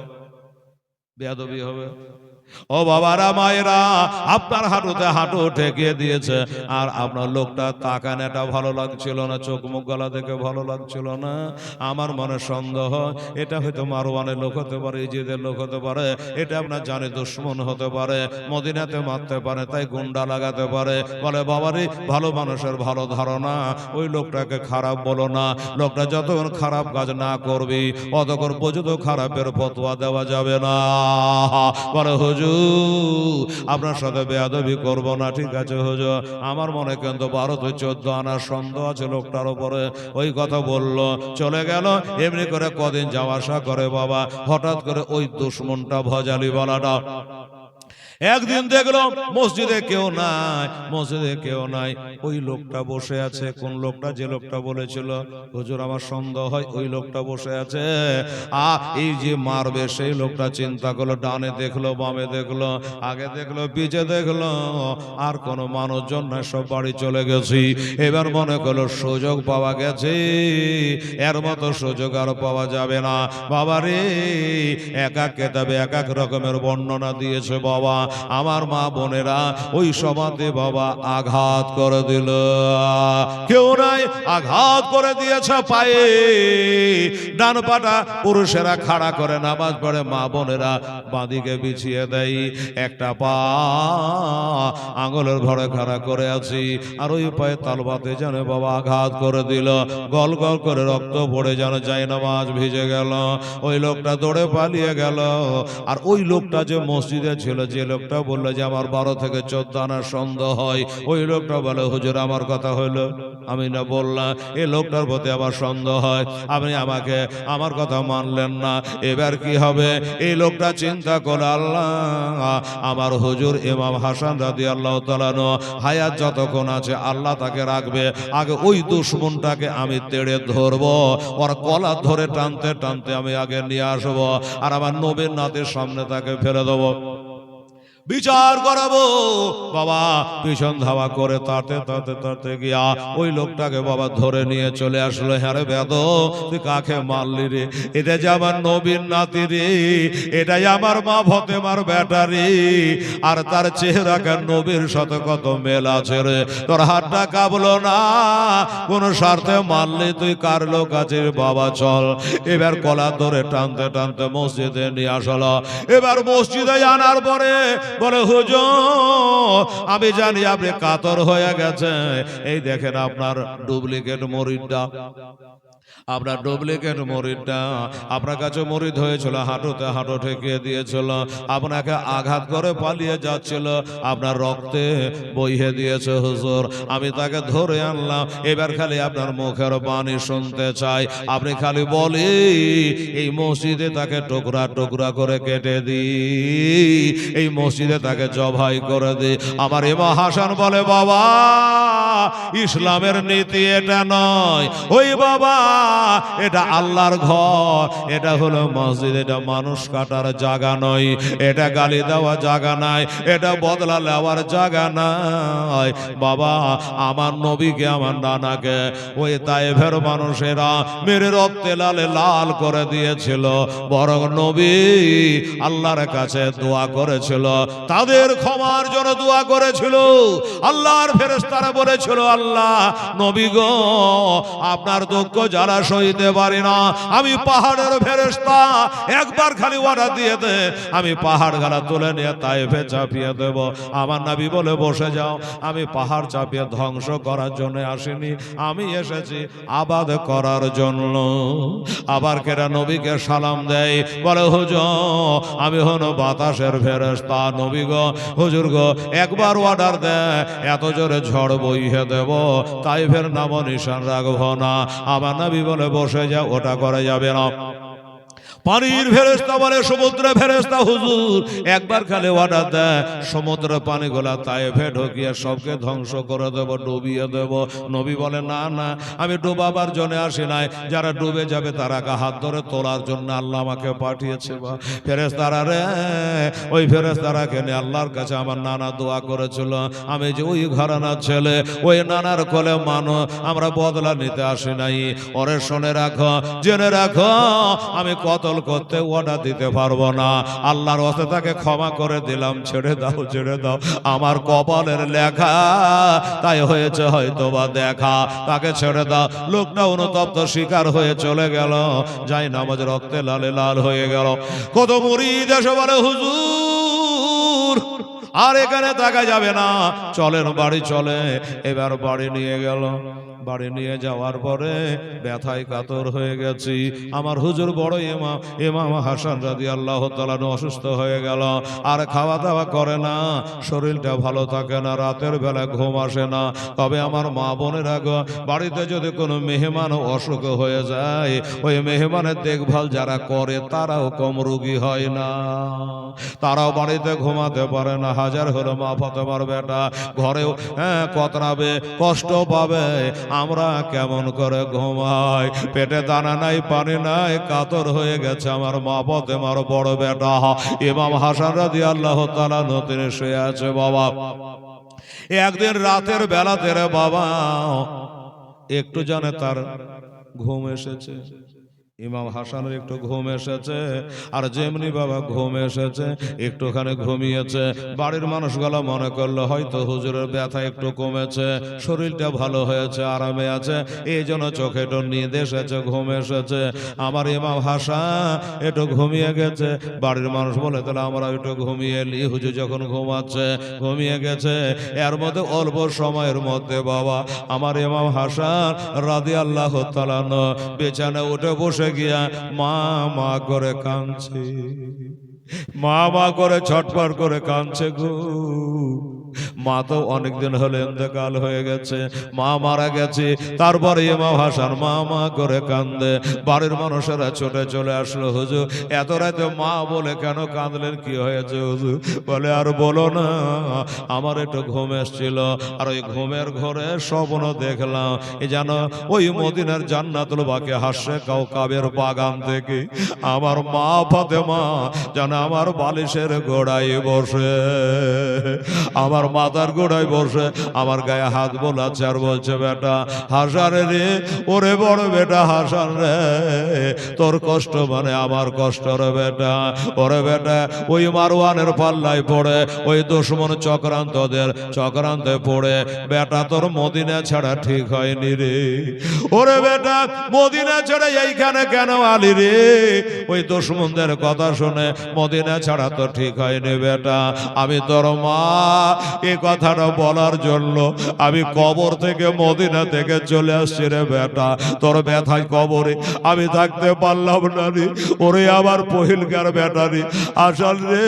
বেয়াদবি হবে। ও বাবারা মায়েরা, আপনার হাঁটুতে হাঁটু ঠেকিয়ে দিয়েছে, আর আপনার লোকটা তাকানেটা ভালো লাগছিল না, চোখ মুখ গলা দেখে ভালো লাগছিল না। আমার মনে সন্দেহ এটা হয়তো মারওয়ানের লোক হতে পারে, ইজিদের লোক হতে পারে, এটা আপনার জানে দুশমন হতে পারে, মদিনাতে মারতে পারে, তাই গুন্ডা লাগাতে পারে। বলে বাবারে ভালো মানুষের ভালো ধারণা, ওই লোকটাকে খারাপ বলো না, লোকটা যতক্ষণ খারাপ কাজ না করবি অতক্ষণ পর্যন্ত খারাপের ফতোয়া দেওয়া যাবে না। বলে হুজুর আপনার সাথে বেয়াদবি করবো না, ঠিক আছে হুজুর, আমার মনে কিন্তু 12-14 আনার সন্দেহ আছে লোকটার উপরে। ওই কথা বললো, চলে গেল। এমনি করে কদিন যাওয়া আসা করে বাবা, হঠাৎ করে ওই দুশমনটা ভজালি বলাটা একদিন দেখলো মসজিদে কেউ নাই, মসজিদে কেউ নাই, ওই লোকটা বসে আছে। কোন লোকটা? যে লোকটা বলেছিল হুজুর আমার সন্দেহ হয়, ওই লোকটা বসে আছে। এই যে মারবে সেই লোকটা চিন্তা করলো, ডানে দেখলো, বামে দেখলো, আগে দেখলো, পিছে দেখলো, আর কোনো মানুষজন না, সব বাড়ি চলে গেছি। এবার মনে করলো সুযোগ পাওয়া গেছে, এর মতো সুযোগ আর পাওয়া যাবে না। বাবা রে, এক এক কেতাবে এক এক রকমের বর্ণনা দিয়েছে বাবা। আমার মা বোনেরা ওই সমাজে বাবা আঘাত করে দিল, কেউ নাই, আঘাত করে দিয়েছে পায়ে। ডান পাটা পুরুষেরা খাড়া করে নামাজ পড়ে, মা বোনেরা বাঁদিকে বিছিয়ে দেয়। একটা পা আঙুলের ভরে খাড়া করে আছি, আর ওই পায়ে তালবাতে জানে বাবা আঘাত করে দিল, গল গল করে রক্ত পড়ে যেন যায়, নামাজ ভিজে গেল। ওই লোকটা দৌড়ে পালিয়ে গেল। আর ওই লোকটা যে মসজিদে ছিল, যে লোকটা বললো যে আমার 12 থেকে 14 আনার সন্দেহ হয়, ওই লোকটা বলে হুজুর আমার কথা হইলো, আমি না বললাম এই লোকটার প্রতি আমার সন্দেহ হয়, আপনি আমাকে আমার কথা মানলেন না, এবার কি হবে? এই লোকটা চিন্তা করে আল্লাহ আমার হুজুর ইমাম হাসান রাদিয়াল্লাহু তাআলা আনহু হায়াত যতক্ষণ আছে আল্লাহ তাকে রাখবে, আগে ওই দুশমনটাকে আমি তেড়ে ধরবো, ওর গলা ধরে টানতে টানতে আমি আগে নিয়ে আসবো, আর আমার নবীর নাতের সামনে তাকে ফেলে দেবো, বিচার করাবো। বাবা পিছন ধাওয়া করে তাতে তাতে তাতে গিয়া ওই লোকটাকে বাবা ধরে নিয়ে চলে আসলো। হ্যাঁ রে বেদ, তুই কাকে মারলি রে? এটা যে আমার নবীর নাতি রে, এটাই আমার মা ফতেমার বেটা রে, আর তার চেহারাকে নবীর সাথে কত মেল আছে রে, তোর হাতটা কাঁপলো না, কোন স্বার্থে মারলি তুই? কার লোক আছে? বাবা চল। এবার গলা ধরে টানতে টানতে মসজিদে নিয়ে আসলো। এবার মসজিদে আনার পরে বলে হুজুর আমি জানি আপনি কাতর হয়ে গেছে, এই দেখেন আপনার ডুপ্লিকেট মরিদটা, আপনার ডুপ্লিকেট মরিদটা আপনার কাছে মরিদ হয়েছিল, হাঁটুতে হাঁটু ঠেকিয়ে দিয়েছিল, আপনাকে আঘাত করে পালিয়ে যাচ্ছিল, আপনার রক্তে বইয়ে দিয়েছে হুজুর, আমি তাকে ধরে আনলাম। এবার খালি আপনার মুখের বাণী শুনতে চাই, আপনি খালি বলি এই মসজিদে তাকে টুকরা টুকরা করে কেটে দিই, এই মসজিদে তাকে জবাই করে দিই। আমার ইমাম হাসান বলে বাবা ইসলামের নীতি এটা নয়, ওই বাবা এটা আল্লাহর ঘর, এটা হলো মসজিদ, এটা মানুষ কাটার জায়গা নয়, এটা গালি দেওয়া জায়গা নাই, এটা বদলা নেওয়ার জায়গা নাই। বাবা আমার নবীকে আমার নানাকে ওই তায়েফের মানুষেরা মেরে রক্তে লালে লাল করে দিয়েছিল, বরং নবী আল্লাহর কাছে দোয়া করেছিল, তাদের ক্ষমার জন্য দোয়া করেছিল। আল্লাহর ফেরেশতারা বলেছিল আল্লাহ নবী গো আপনার দুঃখ যারা সইতে পারি না, আমি পাহাড়ের ফেরেশতা একবার খালি অর্ডার দিয়ে দে, আমি পাহাড় গালা তুলে নিয়ে তায়েফে চাপিয়ে দেব। আমার নবী বলে বসে যাও, আমি পাহাড় চাপিয়ে ধ্বংস করার জন্য আসিনি, আমি এসেছি আবাদ করার জন্য। আবার কেরা নবীকে সালাম দেয়, বলে হুজুর আমি হলো বাতাসের ফেরেশতা, নবী গো হুজুর গো একবার অর্ডার দে, এত জোরে ঝড় বইয়ে দেব, তায়েফের নাম নিশান রাখবো না। আমার নবী বলে বসে যাও, ওটা করা যাবে না। পানির ফেরেশতা বলে সমুদ্রের ফেরেশতা হুজুর একবার খালি অর্ডার দেয়, সমুদ্রের পানিগুলা তায়েফে ঢুকিয়ে সবকে ধ্বংস করে দেব, ডুবিয়ে দেব। নবী বলে না না, আমি ডুবাবার জন্য আসি নাই, যারা ডুবে যাবে তারাকে হাত ধরে তোলার জন্য আল্লাহ আমাকে পাঠিয়েছে। ফেরেশতারা রে, ওই ফেরেশতারাকে নিয়ে আল্লাহর কাছে আমার নানা দোয়া করেছিল, আমি যে ওই ঘরানার ছেলে, ওই নানার কোলে মানো, আমরা বদলা নিতে আসি নাই। ওরে শুনে রাখো, জেনে রাখো, আমি কতল করতে অর্ডার দিতে পারবো না, আল্লাহর ওয়াস্তে তাকে ক্ষমা করে দিলাম, ছেড়ে দাও ছেড়ে দাও, আমার কপালের লেখা তাই হয়েছে হয়তো বা দেখা, তাকে ছেড়ে দাও। লোকটা অনুতপ্ত শিকার হয়ে চলে গেল, যাই নামাজ রক্তে লালে লাল হয়ে গেল। কত মুরিদ এসে বলে হুজুর আর এখানে থাকা যাবে না, চলেন বাড়ি চলে। এবার বাড়ি নিয়ে গেল। বাড়ি নিয়ে যাওয়ার পরে ব্যথায় কাতর হয়ে গেছি। আমার হুজুর বড় ইমাম হাসান রাদিয়াল্লাহু তাআলা অসুস্থ হয়ে গেল। আর খাওয়া দাওয়া করে না, শরীরটা ভালো থাকে না, রাতের বেলা ঘুম আসে না। তবে আমার মা বোনেরা গো, বাড়িতে যদি কোনো মেহমান অসুখ হয়ে যায়, ওই মেহমানের দেখভাল যারা করে তারাও কম রোগী হয় না, তারাও বাড়িতে ঘুমাতে পারে না। হাজার হলো মা ফাতেমার বেটা ঘরেও কতরাবে, কষ্ট পাবে, আমরা কেমন করে ঘুমাই? পেটে দানা নাই, পানি নাই, কাতর হয়ে গেছে আমার মা ফাতেমার বড় বেটা ইমাম হাসান রাদিয়াল্লাহু তাআলা তিনি শুয়ে আছে বাবা। একদিন রাতের বেলাতে রে বাবা একটু জানে তার ঘুম এসেছে, ইমাম হাসানের একটু ঘুম এসেছে। আর যেমনি বাবা ঘুম এসেছে, একটুখানি ঘুমিয়েছে। বাড়ির মানুষগুলো মনে করলো হয়তো হুজুরের ব্যথা একটু কমেছে, শরীরটা ভালো হয়েছে, আরামে আছে, এই জন্য চোখে একটু নিদ এসেছে, ঘুম এসেছে। আমার ইমাম হাসান একটু ঘুমিয়ে গেছে। বাড়ির মানুষ বলে তাহলে আমরা একটু ঘুমিয়ে এলি, হুজুর যখন ঘুমাচ্ছে ঘুমিয়ে গেছে। এর মধ্যে অল্প সময়ের মধ্যে বাবা আমার ইমাম হাসান রাদিয়াল্লাহু তাআলা বিছানা উঠে বসে গিয়া মা মা করে কাঁদছে, মা মা করে ছটফট করে কাঁদছে গো। মা তো অনেকদিন হলে ইন্তেকাল হয়ে গেছে, মা মারা গেছে। তারপরে ইমাম হাসান মা মা করে কান্দে। বাড়ির মানুষেরা ছুটে চলে আসলো, হুজুর এত রাতে মা বলে কেন কাঁদলেন, কি হয়েছে হুজুর? বলে আর বলো না, আমার একটু ঘুম এসছিল, আর ওই ঘুমের ঘরে স্বপ্ন দেখলাম এই যেন ওই মদিনার জান্নাতুল বাকি হাসে কাউকাবের বাগান থেকে আমার মা ফাতেমা যেন আমার বালিশের গোড়ায় বসে, আমার মাথার গোড়ায় বসে আমার গায়ে হাত বোলাচ্ছে আর বলছে বেটা হাসান রে, ওরে বড় বেটা হাসান রে, তোর কষ্ট মানে আমার কষ্ট রে বেটা। ওরে বেটা ওই মারওয়ানের পাল্লায় পড়ে, ওই দুশমন চক্রান্তদের চক্রান্তে পড়ে বেটা তোর মদিনা ছাড়া ঠিক হয়নি রে। ওরে বেটা মদিনা ছাড়া এইখানে কেন আলি রে? ওই দুশমনদের কথা শুনে মদিনা ছাড়া তো ঠিক হয়নি বেটা। আমি তোর মা এই কথাটা বলার জন্য আমি কবর থেকে মদিনা থেকে চলে আসছি রে বেটা। তোর ব্যথায় কবরে আমি থাকতে পারলাম না রে। ওরে আবার পহিলকার বেটা রে আসল রে,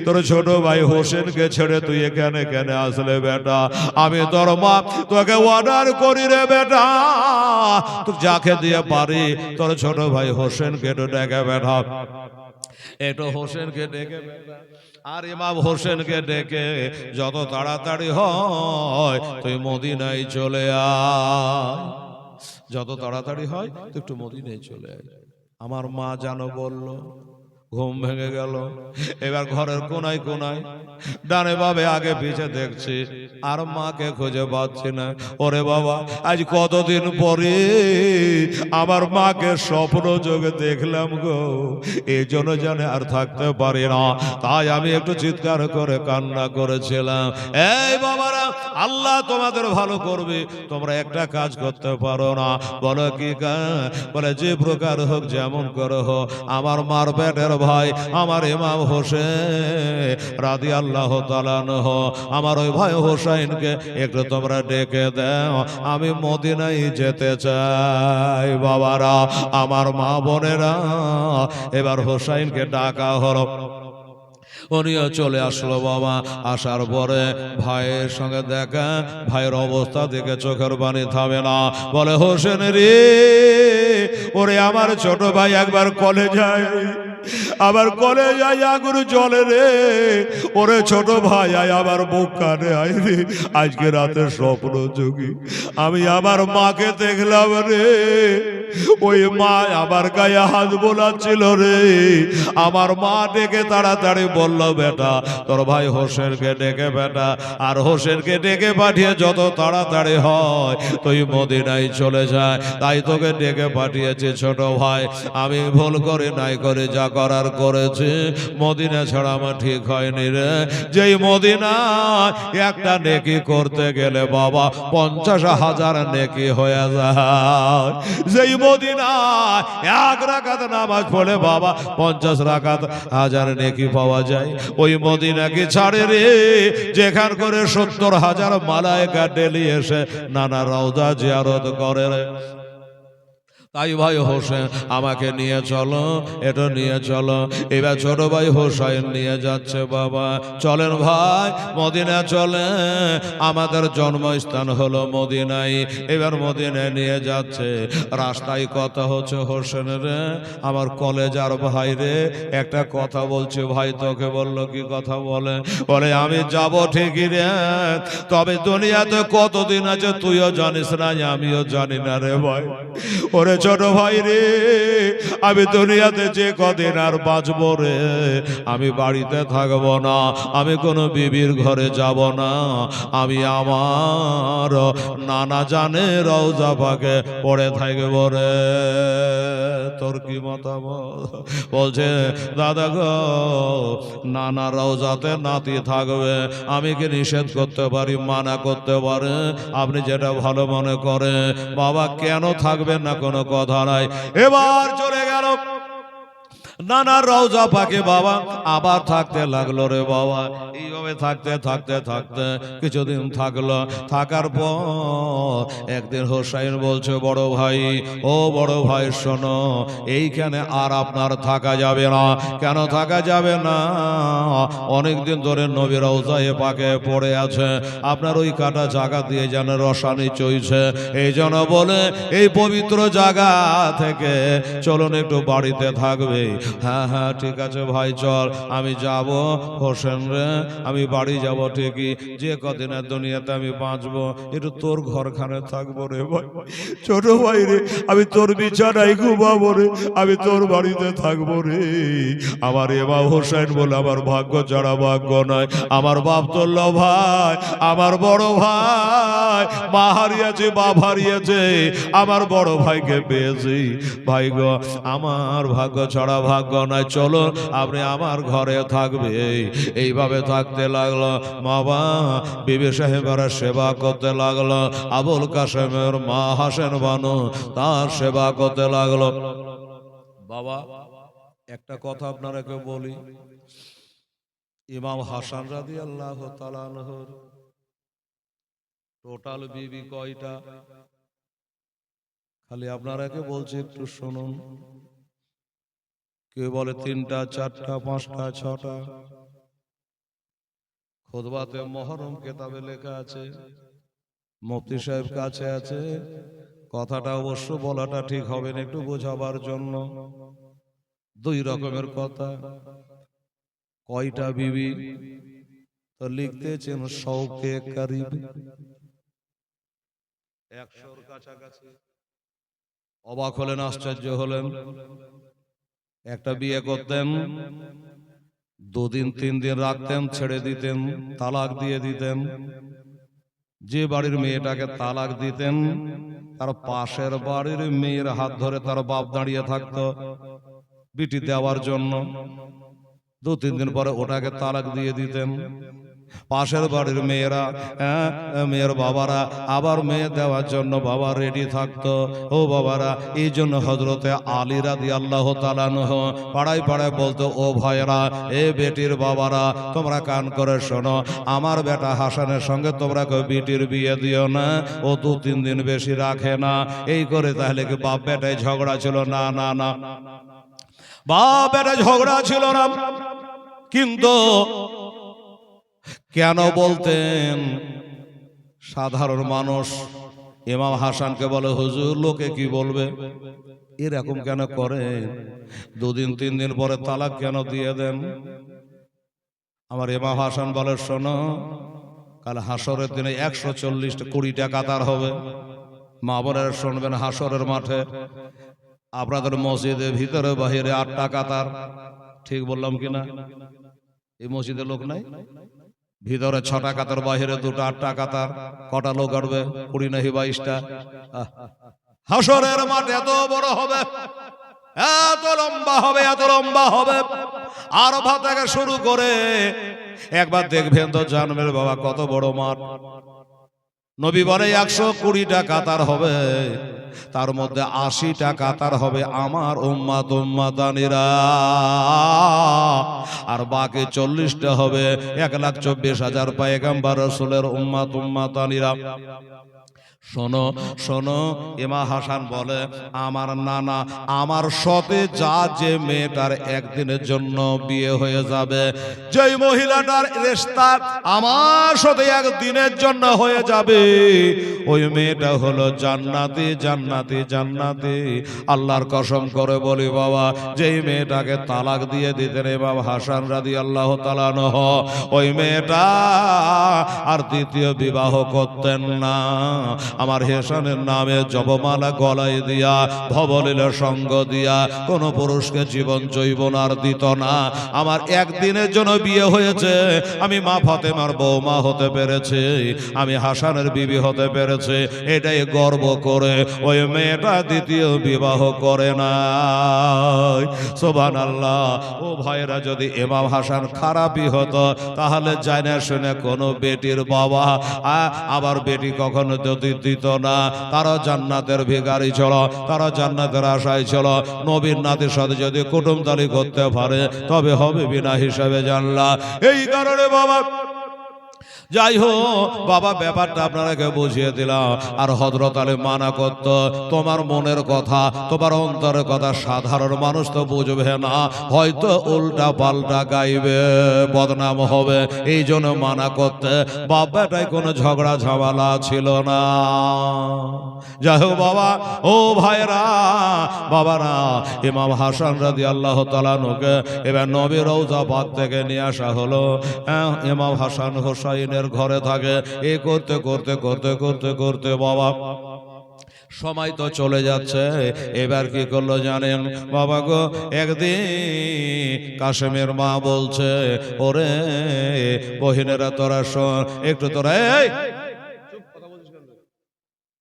তোর ছোট ভাই হোসেনকে ছেড়ে তুই এখানে কেন আসলে বেটা? আমি তোর মা তোকে অর্ডার করি রে বেটা, তুই যাকে দিয়ে পারি তোর ছোট ভাই হোসেনকে একটু ডেকে বেটা, একটু হোসেনকে ডেকে বেটা। আর ইমাম হোসেনকে ডেকে যত তাড়াতাড়ি হয় তুই মদিনায় চলে আয়, যত তাড়াতাড়ি হয় তুই একটু মদিনায় চলে আয়। আমার মা জানো বলল, ঘুম ভেঙে গেল। এবার ঘরের কোনায় কোনায় ডানে বামে আগে পিছে দেখছি, আর মাকে খুঁজে পাচ্ছি না। ওরে বাবা আজ কতদিন পরে আমার মাকে স্বপ্ন যোগে দেখলাম গো, এই জন্য জানে আর থাকতে পারি না, তাই আমি একটু চিৎকার করে কান্না করেছিলাম। এই বাবারা আল্লাহ তোমাদের ভালো করবে, তোমরা একটা কাজ করতে পারো না, বলো কি কাজ? বলে যে প্রকার হোক যেমন করে হোক আমার মার পেটের ভাই আমার ইমাম হোসেন রাদিয়াল্লাহু তাআলা আনহু আমার ওই ভাই হোসেনকে একটু তোমরা ডেকে দাও, আমি মদিনায় যেতে চাই। বাবারা আমার মা বোনেরা এবার হোসেনকে ডাকা হলো, উনিও চলে আসলো বাবা। আসার পরে ভাইয়ের সঙ্গে দেখা, ভাইয়ের অবস্থা দেখে চোখের পানি থামে না। বলে হোসেন রে, ওরে আমার ছোট ভাই একবার কলেজায়, আবার কলেজায় আগুন জ্বলে রে। ওরে ছোট ভাই আয় আবার বুক কানে আয় রে। আজকে রাতে স্বপ্ন যোগী আমি আমার মাকে দেখলাম রে, ওই মা আবার গায়ে হাত বোলাচ্ছিল রে। আমার মা ডেকে তাড়াতাড়ি বলল বেটা তোর ভাই হোসেনকে ডেকে বেটা, আর হোসেনকে ডেকে পাঠিয়ে যত তাড়াতাড়ি হয় তুই মদিনায় চলে যায়, তাই তোকে ডেকে পাঠিয়েছে ছোট ভাই। আমি ভুল করে নাই করে যা করার করেছে, মদিনা ছাড়া আমার ঠিক হয়নি রে। যেই মদিনা একটা নেকি করতে গেলে বাবা 50,000 নেকি হয়ে যায়। যেই মদিনা এক রাকাত নামাজ পড়ে বাবা 50 রাকাত 1000 নেকি পাওয়া যায়, ওই মদিনাকে ছাড়ে রে যেখান করে 70,000 মালায়েকা ডেলি এসে নানা রওজা জিয়ারত করে রে। তাই ভাই হোসেন আমাকে নিয়ে চলো, এটা নিয়ে চলো। এবার ছোট ভাই হোসেন নিয়ে যাচ্ছে বাবা। চলেন ভাই মদিনা চলে, আমাদের জন্মস্থান হলো মদিনায়। এবার মদিনায় নিয়ে যাচ্ছে, রাস্তায় কথা হচ্ছে, হোসেন রে আমার কলেজার ভাই রে একটা কথা বলছে। ভাই তোকে বললো কি কথা? বলে আমি যাব ঠিকই রে, তবে দুনিয়াতে কতদিন আছে তুইও জানিস না, আমিও জানি না রে ভাই। ওরে ছোট ভাই রে, আমি দুনিয়াতে যে কদিন আর বাঁচবো রে, আমি বাড়িতে থাকবো না, আমি কোনো বিবির ঘরে যাব না, আমি আমার নানা জানে রওজা পাকে পড়ে থাকবো রে। তোর কি মতামত? বলছে দাদা গো, নানা রওজাতে নাতি থাকবে, আমি কি নিষেধ করতে পারি, মানা করতে পারে? আপনি যেটা ভালো মনে করে বাবা, কেন থাকবেন না, কোনো কথা নাই। এবার চলে গেল নানা রওজা পাকে বাবা, আবার থাকতে লাগলো রে বাবা। এইভাবে থাকতে থাকতে থাকতে কিছুদিন থাকলো। থাকার পর একদিন হোসাইন বলছে বড় ভাই, ও বড় ভাই শোনো, এইখানে আর আপনার থাকা যাবে না। কেন থাকা যাবে না? অনেকদিন ধরে নবী রওজা পাকে পড়ে আছে, আপনার ওই কাটা জায়গা দিয়ে যেন রসানি চলছে, এই জন্য বলে এই পবিত্র জায়গা থেকে চলুন একটু বাড়িতে থাকবে। হ্যাঁ হ্যাঁ ঠিক আছে ভাই চল, আমি যাব হোসেন রে, আমি বাড়ি যাব ঠিকই, যে কদিনের দুনিয়াতে আমি বাঁচবো একটু তোর ঘরখানে থাকবো রে ভাই। ছোট ভাই রে, আমি তোর বিছানায় ঘুমাবো রে, আমি তোর বাড়িতে থাকবো রে। আমার এমা হোসেন বলে আমার ভাগ্য ছাড়া ভাগ্য নয়। আমার বাপ তোল্লা ভাই, আমার বড় ভাই মা হারিয়েছে, বাপ হারিয়েছে, আমার বড় ভাইকে পেয়েছি। ভাই গো, আমার ভাগ্য ছাড়া ভাগ্য নয়, চলো আপনি আমার ঘরে থাকবে। এইভাবে থাকতে লাগলো বাবা। বিবি সাহেবের সেবা করতে লাগলো, আবুল কাসেমের মা হাসেন বানু তার সেবা করতে লাগলো। বাবা একটা কথা আপনারাকে বলি, ইমাম হাসান রাদিয়াল্লাহু তাআলা আনহুর টোটাল বিবি কয়টা? খালি আপনারাকে বলছি একটু শুনুন। কেউ বলে 3টা, 4টা, 5টা, 6টা। খুতবাতে মুহররম কিতাবে লেখা আছে, মুফতি সাহেব কাছে আছে, কথাটা অবশ্য বলাটা ঠিক হবে না, একটু বোঝাবার জন্য। 2 রকমের কথা। কয়টা বিবি? তো লিখতেছেন শৌকে করিব 100-র কাছাকাছি। অবাক হলেন, আশ্চর্য হলেন। একটা বিয়ে করতেন, 2 দিন 3 দিন রাখতেন, ছেড়ে দিতেন, তালাক দিয়ে দিতেন। যে বাড়ির মেয়েটাকে তালাক দিতেন তার পাশের বাড়ির মেয়ের হাত ধরে তার বাপ দাঁড়িয়ে থাকতো বিটি দেওয়ার জন্য। 2-3 দিন পরে ওটাকে তালাক দিয়ে দিতেন। পাশের বাড়ির মেয়েরা, মেয়ের বাবারা আবার মেয়ে দেওয়ার জন্য বাবা রেডি থাকতো। ও বাবারা, এই জন্য হযরতে আলী রাদিয়াল্লাহু তাআলা আনহু পাড়ায় পাড়ায় বলতো, ও ভাইরা, এ বেটির বাবারা, তোমরা কান করে শোনো, আমার বেটা হাসানের সঙ্গে তোমরা কেউ বিটির বিয়ে দিও না, ও 2-3 দিন বেশি রাখে না। এই করে তাহলে কি বাপ বেটায় ঝগড়া ছিল? না না না, বাপ বেটা ঝগড়া ছিল না। কিন্তু কেন বলতেন? সাধারণ মানুষ ইমাম হাসানকে বলে, হুজুর লোকে কি বলবে, এরকম কেন করে? 2 দিন 3 দিন পরে তালাক কেন দিয়ে দেন? আমার ইমাম হাসান বলে, শোনো, কাল হাসরের দিনে 140-20টা কাতার হবে। মা বোনেরা শুনবেন, হাসরের মাঠে আপনাদের মসজিদের ভিতরে বাহিরে 8টা কাতার। ঠিক বললাম কিনা? এই মসজিদে লোক নাই, ভিতরে 6টা কাতার, বাহিরে 2টা, 8টা কাতার। কটা লোক আসবে? 20 নাকি 22টা। হাসরের মাঠ এত বড় হবে, এত লম্বা হবে, এত লম্বা হবে। আরাফা থেকে শুরু করে একবার দেখবেন তো জানবেন বাবা কত বড় মাঠ। নবী বলে 120টা কাতার হবে, তার মধ্যে 80টা কাতার হবে আমার উম্মাত উম্মাতানিরা, আর বাকি 40টা হবে 1,24,000 পয়গম্বর রাসূলের উম্মাত উম্মাতানিরা। শোনো শোনো, ইমাম হাসান বলে আমার নানা আমার সাথে যা যে মেয়েটার একদিনের জন্য বিয়ে হয়ে যাবে, যেই মহিলাটার রিশতা আমার সাথে একদিনের জন্য হয়ে যাবে, ওই মেয়েটা হলো জান্নাতি জান্নাতি জান্নাতি। আল্লাহর কসম করে বলি বাবা, যেই মেয়েটাকে তালাক দিয়ে দিতেন ইমাম হাসান রাদিয়াল্লাহু তাআলা আনহু, ওই মেয়েটা আর দ্বিতীয় বিবাহ করতেন না। আমার হেসানের নামে জপমালা গলায় দিয়া, ভবলীলা সঙ্গ দিয়া কোন পুরুষকে জীবন যৌবন আর দিত না। আমার একদিনের জন্য বিয়ে হয়েছে, আমি মা ফাতেমার বৌমা হতে পেরেছি, আমি হাসানের বিবি হতে পেরেছি, এটাই গর্ব করে ওই মেয়েটা দ্বিতীয় বিবাহ করে না। সুবহানাল্লাহ। ও ভাইরা, যদি ইমাম হাসান খারাপই হতো তাহলে জানা শুনে কোনো বেটির বাবা আবার বেটি কখনো যদি দিত না। তারা জান্নাতের ভিখারি ছিল, তারা জান্নাতের আশায় ছিল। নবীর নাতির সাথে যদি কুটুমতালি করতে পারে তবে হবে বিনা হিসাবে জানলা। এই কারণে বাবা, যাই হোক বাবা, ব্যাপারটা আপনাকে বুঝিয়ে দিলাম। আর হযরত আলী মানা করত, তোমার মনের কথা, তোমার অন্তরের কথা সাধারণ মানুষ তো বুঝবে না, হয়তো উল্টা পাল্টা গাইবে, বদনাম হবে, এই জন্য মানা করতে। বাবাটাই কোনো ঝগড়া ঝামেলা ছিল না। যাই হোক বাবা, ও ভাইরা বাবারা, ইমাম হাসান রাদিয়াল্লাহু তাআলা আনহুকে এবার নবী রওজা পাক থেকে নিয়ে আসা হলো। ইমাম হাসান হোসাইনের ঘরে থাকে। এই করতে করতে করতে করতে করতে বাবা সময় তো চলে যাচ্ছে। এবার কি করলো জানেন বাবা গো, একদিন কাশেমের মা বলছে, ওরে বহিনেরা তোরা শোন একটু, তোরা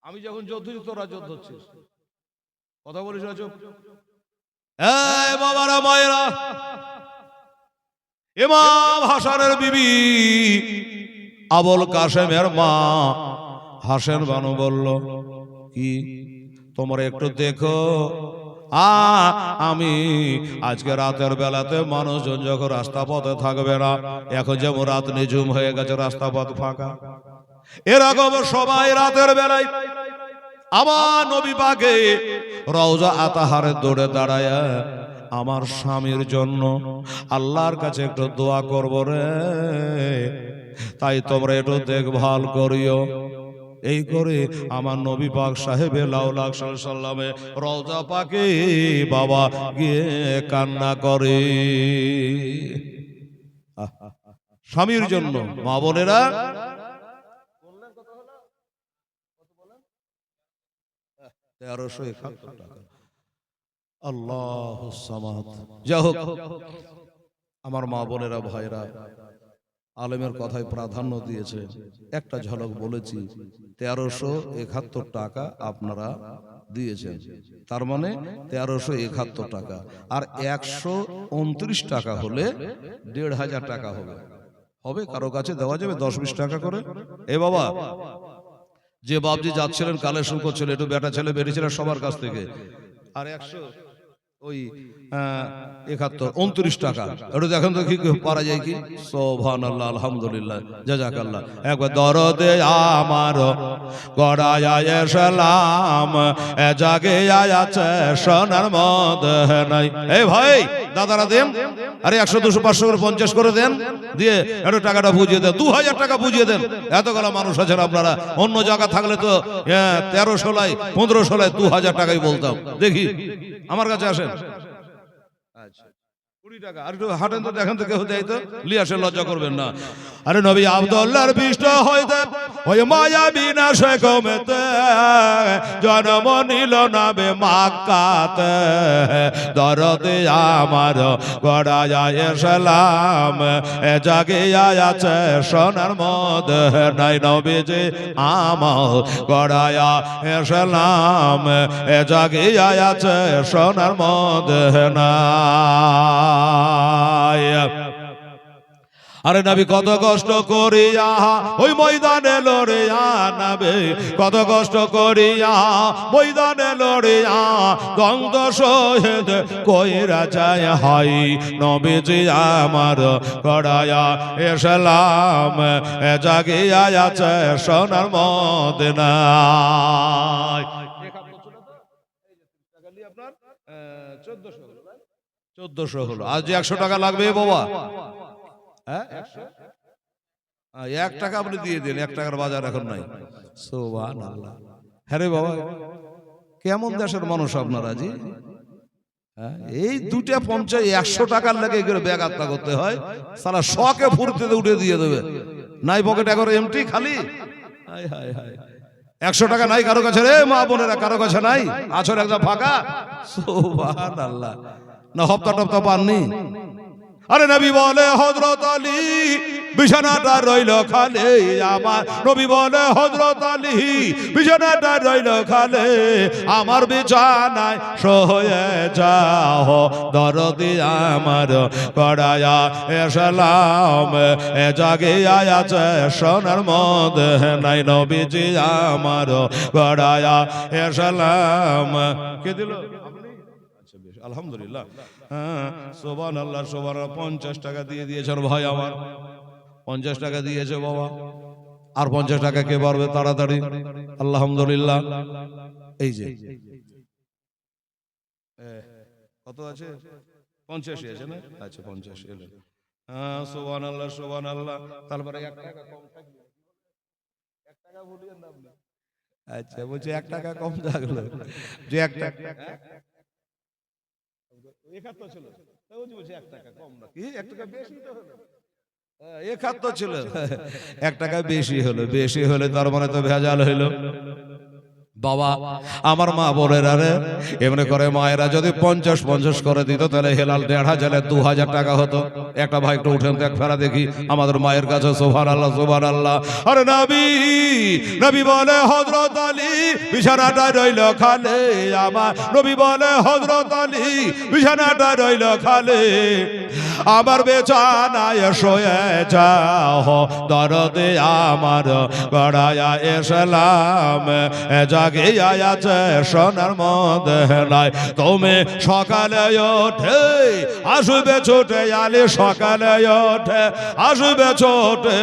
আমি যখন যুদ্ধ তোরা যুদ্ধ হচ্ছিস, কথা বলিস না, চুপ। এই বাবারা মায়েরা, ইমাম হাসানের বিবি আবুল কাশেমের মা হাসান বানু বলল, কি তোমরা একটু দেখো, আমি আজকে রাতের বেলাতে মানুষজন যখন রাস্তা পথে থাকবে না, এখন যেমন রাত নিঝুম হয়ে গেছে, রাস্তা পথ ফাঁকা, এরকম সবাই রাতের বেলায় আমার নবী পাকে রওজা আতাহারে দৌড়ে দাঁড়ায় আমার স্বামীর জন্য আল্লাহর কাছে একটু দোয়া করব রে, তাই তোমরা একটু দেখভাল করিও। এই করে আমার নবী পাক সাহেবে লাউলাক সাল্লামে রওজা পাকে বাবা গিয়ে কান্না করে স্বামীর জন্য। মা বোনেরা, আল্লাহ সামাদ। যাই হোক আমার মা বোনেরা ভাইরা, আলেমের কথায় প্রাধান্য দিয়েছে। একটা ঝলক বলেছি, 1371 টাকা আপনারা দিয়েছেন, তার মানে 1371 টাকা। আর 129 টাকা হলে 1500 টাকা হবে। হবে কারো কাছে দেওয়া যাবে 10-20 টাকা করে? এ বাবা, যে বাবজি যাচ্ছিলেন কালেকশন করছিলেন, একটু বেটা ছেলে বেরিয়েছিলেন সবার কাছ থেকে, আর 100 ওই 29 টাকা, একটু দেখেন তো কি পারা যায় কি? সুবহানাল্লাহ, আলহামদুলিল্লাহ, জাযাকাল্লাহ। একবার দরদে আমার গড়ায় সালাম জাগে আছে সোনার মদীনায়। এই ভাই দাদারা দেন, আরে 100 200 500 করে 50 করে দেন, দিয়ে একটু টাকাটা বুঝিয়ে দেন, 2000 টাকা বুঝিয়ে দেন। এতগুলো মানুষ আছেন আপনারা, অন্য জায়গা থাকলে তো 1300 লাই 1500 লাই 2000 টাকাই বলতাম। দেখি আমার কাছে আসেন, আচ্ছা 20 টাকা, আর একটু হাঁটেন তো, দেখেন তো কেউ দেয় তো, লিয়ে আসেন, লজ্জা করবেন না। আরে নবী আব্দুল্লাহর পৃষ্ঠ হইতে ওই মায়া বিনাশে কমেতে জন্ম নিল নাবে মাক্কাতে দরদে আমার গড়ায়া এসলাম এ জাগিয়া আছে সোনার মধ্যে নাই নবীজি আমার গড়ায়া এসলাম এ জাগিয়া আছে সোনার মধ্যে নাই। আরে নবী কত কষ্ট করিয়া ওই ময়দানে লড়িয়া নবী কত কষ্ট করিয়া ময়দানে লড়িয়া দ্বন্দ্ব শহীদ কইরা যায় হাই নবীজি আমার গড়ায়া এসলাম এ জাগিয়া আছে সোনার মদিনায়। 1400 হলো। আজ 100 টাকা লাগবে বাবা। 1 টাকা আপনি দিয়ে দিন, 1 টাকার বাজার এখন নাই। সুবহানাল্লাহ। হ্যাঁ রে বাবা, কেমন দেশের মানুষ আপনারা জি? এই দুটা 50 100 টাকার লাগে করে ব্যাগ আত্মা করতে হয়, সারা শখে ফুর্তিতে উঠে দিয়ে দেবে, নাই পকেট একবার এমটি খালি। হায় হায় হায়, 100 টাকা নাই কারো কাছে রে মা বোনেরা, কারো কাছে নাই, আছর একদম ফাঁকা। সুবহানাল্লাহ। না হপ্তা টপ্তা পাননি? আরে নবী বলে হযরত আলী বিছানাটা রইল খালি আমার, নবী বলে হযরত আলী বিছানাটা রইল খালি আমার, বিছানায় শুয়ে যাও দরদি আমার গড়ায়া এসলাম এ জাগিয়া আছে সোনার মধ্যে নাই নবীজি আমার গড়ায়া এসলাম। কে দিল? আলহামদুলিল্লাহ। সুবহানাল্লাহ সুবহানাল্লাহ। 50 টাকা দিয়ে দিয়েছেন ভাই আমার, 50 টাকা দিয়েছে বাবা। আর 50 টাকা কে পারবে তাড়াতাড়ি? আলহামদুলিল্লাহ। এই যে কত আছে? 85 আছে না? আচ্ছা 50 এলেন। সুবহানাল্লাহ সুবহানাল্লাহ। তারপরে 1 টাকা কম থাকবে, 1 টাকা বলিয়েন না আপনি। আচ্ছা বলছে 1 টাকা কম থাকলো, যে 1 টাকা 71 ছিল, তাও বলছে 1 টাকা কম নাকি? 1 টাকা বেশি তো হলো। 71 ছিল, 1 টাকা বেশি হলো। বেশি হলে তার মানে তো ভেজাল হইলো। বাবা আমার মা বোনেরা রে, এমনি করে মায়েরা যদি 50 করে দিত তাহলে হেলাল 1500 2000 টাকা হতো। একটা ভাই একটু উঠেন এক ফেরা দেখি আমাদের মায়ের কাছে। সুবহানাল্লাহ সুবহানাল্লাহ। আরে নবী বলে হযরত আলী বিছানাটা রইল খালি আমার, নবী বলে হযরত আলী বিছানাটা রইল খালি আমার, বিছানায় শুয়ে যাও দরদে আমার গড়ায়া এসলাম এ জাগিয়া আছে সোনার মদিনায়। তুমি সকালে ওঠে আসবে ছোটে আলী, সকালে ওঠে আসবে ছোটে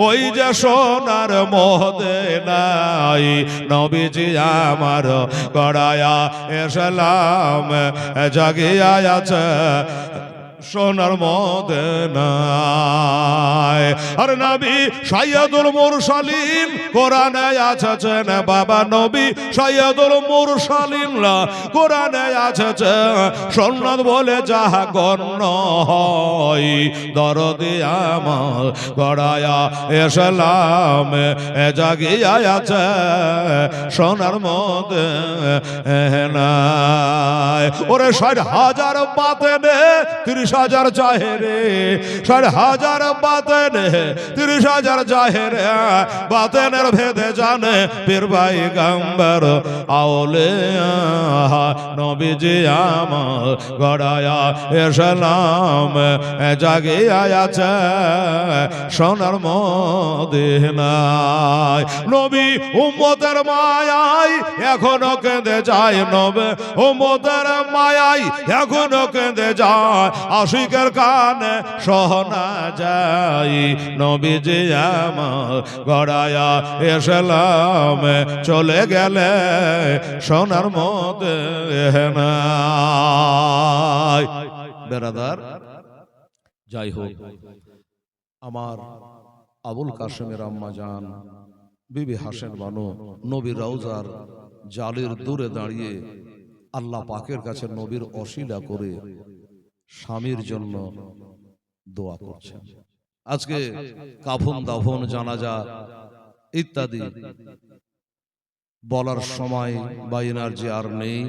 ওই যে সোনার মদিনায় নবীজি আমার গড়ায়া এসলাম এ জাগিয়া আছে সোনার মদিনায়। আর নবী সাইয়্যিদুল মুরসালিন কোরআনে আছেন বাবা, নবী সাইয়্যিদুল মুরসালিন কোরআনে আছেন সুন্নাত বলে যাহা গণ্য হয় দরদি আমার গড়ায়া এসলাম এ জাগিয়া আছে সোনার মদিনায়। ওরে 60,000 বাতেনে 30,000 জাহেরে, 60,000 বাতেনে 30,000 জাহেরে, বাতেনের ভেদে জানে পীর পয়গম্বর আউলিয়া নবীজি আমার গড়ায়া এসলাম জাগিয়া আছে সোনার মদিনায়। নবী উম্মতের মায়ায় এখনো কেঁদে যায়, নবী উম্মতের মায়ায় এখনো কেঁদে যায়, আশিকের কানে শোনা যায় নবীজি আমার গড়ায়া এসলাম চলে গেলে সোনার মদিনায়। বেরাদার যাই হোক, আমার আবুল কাসেমের আম্মা জান বিবি হাসেন বানু নবীর রওজার জালির দূরে দাঁড়িয়ে আল্লাহ পাকের কাছে নবীর অশিলা করে স্বামীর জন্য দোয়া করছেন। আজকে কাফন দাফন জানাজা ইত্যাদি বলার সময় বা এনার্জি আর নেই।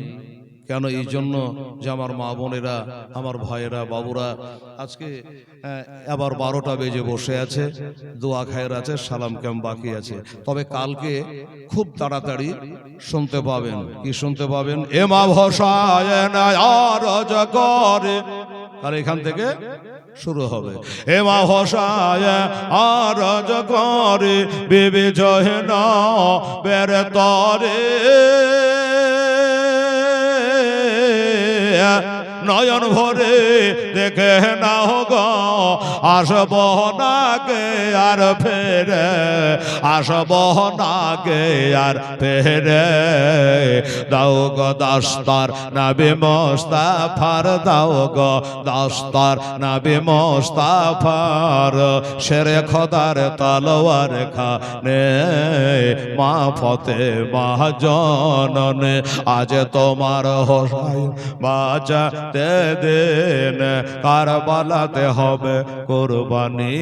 কেন? এই জন্য যে আমার মা বোনেরা, আমার ভাইয়েরা, বাবুরা আজকে আবার 12টা বেজে বসে আছে, দোয়া খায়ের আছে, সালাম ক্যাম্প বাকি আছে। তবে কালকে খুব তাড়াতাড়ি শুনতে পাবেন। কি শুনতে পাবেন? এমা ভসায় না আরজ করে, আর এখান থেকে শুরু হবে। এমা ভসায় আরজ করে বেবে জয় না বেরে তরে, নয়ন ভরে দেখে নাও গো, আসব না গে আর ফেরে, আসব না গে আর ফেরে। দাও গো দস্তর নবী মুস্তাফার, দাও গো দস্তর নবী মুস্তাফার, শেরে খোদার তলোয়ার খানে মা ফাতেমা জননে, আজ তোমার হোসাইন বাঁচাতে দেন, কারবালাতে হবে কুরবানি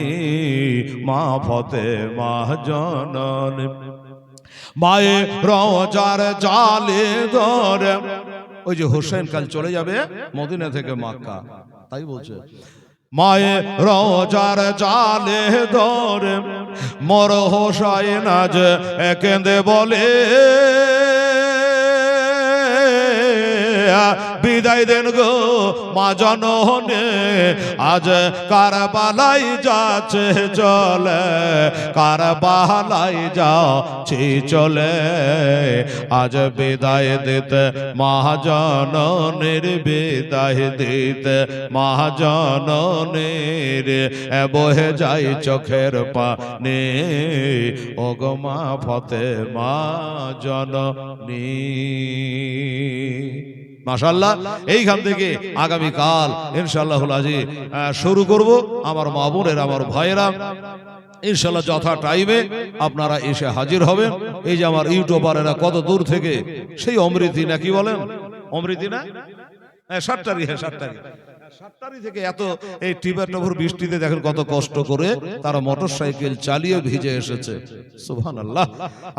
মা ফাতেমা জননী। মায়ে রওজার জালে ধরে, ওই যে হোসেন কাল চলে যাবে মদিনা থেকে মক্কা, তাই বলছে। মায়ে রওজার জালে ধরে মোর হোসাইন আজ কেঁদে বলে, বিদায় দেন গো মা জননে, আজ কারবালাই যাচ্ছে চলে, কারবালাই যাচ্ছে চলে। আজ বিদায় দিতে মা জননীর, বিদায় দিতে মা জননীর, বহে যাই চোখের পানি ও গো মা ফাতেমা জননী। মাশাআল্লাহ, এইখান থেকে আগামীকাল ইনশাআল্লাহুল আজিজ শুরু করব। আমার মা বোনের, আমার ভাইয়েরা ইনশাআল্লাহ যথা টাইমে আপনারা এসে হাজির হবেন। এই যে আমার ইউটিউবারেরা কত দূর থেকে, সেই অমৃতি না কি বলেন, অমৃতি না, সাতটারি, হ্যাঁ সাতটারি, সাতটারি থেকে এত এই টিপাটভর বৃষ্টিতে দেখেন কত কষ্ট করে তারা মোটরসাইকেল চালিয়ে ভিজে এসেছে। সুবহানাল্লাহ।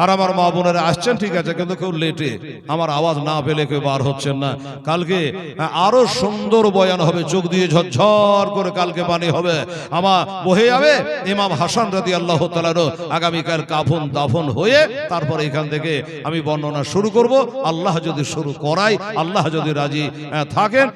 আর আমার মা বোনেরা আসছেন ঠিক আছে, কিন্তু কেউ লেটে, আমার আওয়াজ না পেলে কেউ বার হচ্ছেন না। কালকে আরো সুন্দর বয়ান হবে, চোখ দিয়ে ঝরঝর করে কালকে পানি হবে, আমার বহে যাবে। ইমাম হাসান রাদিয়াল্লাহু তাআলা আগামীকাল কাফন দাফন হয়ে তারপর এখান থেকে আমি বর্ণনা শুরু করব। আল্লাহ যদি শুরু করাই, আল্লাহ যদি রাজি থাকেন।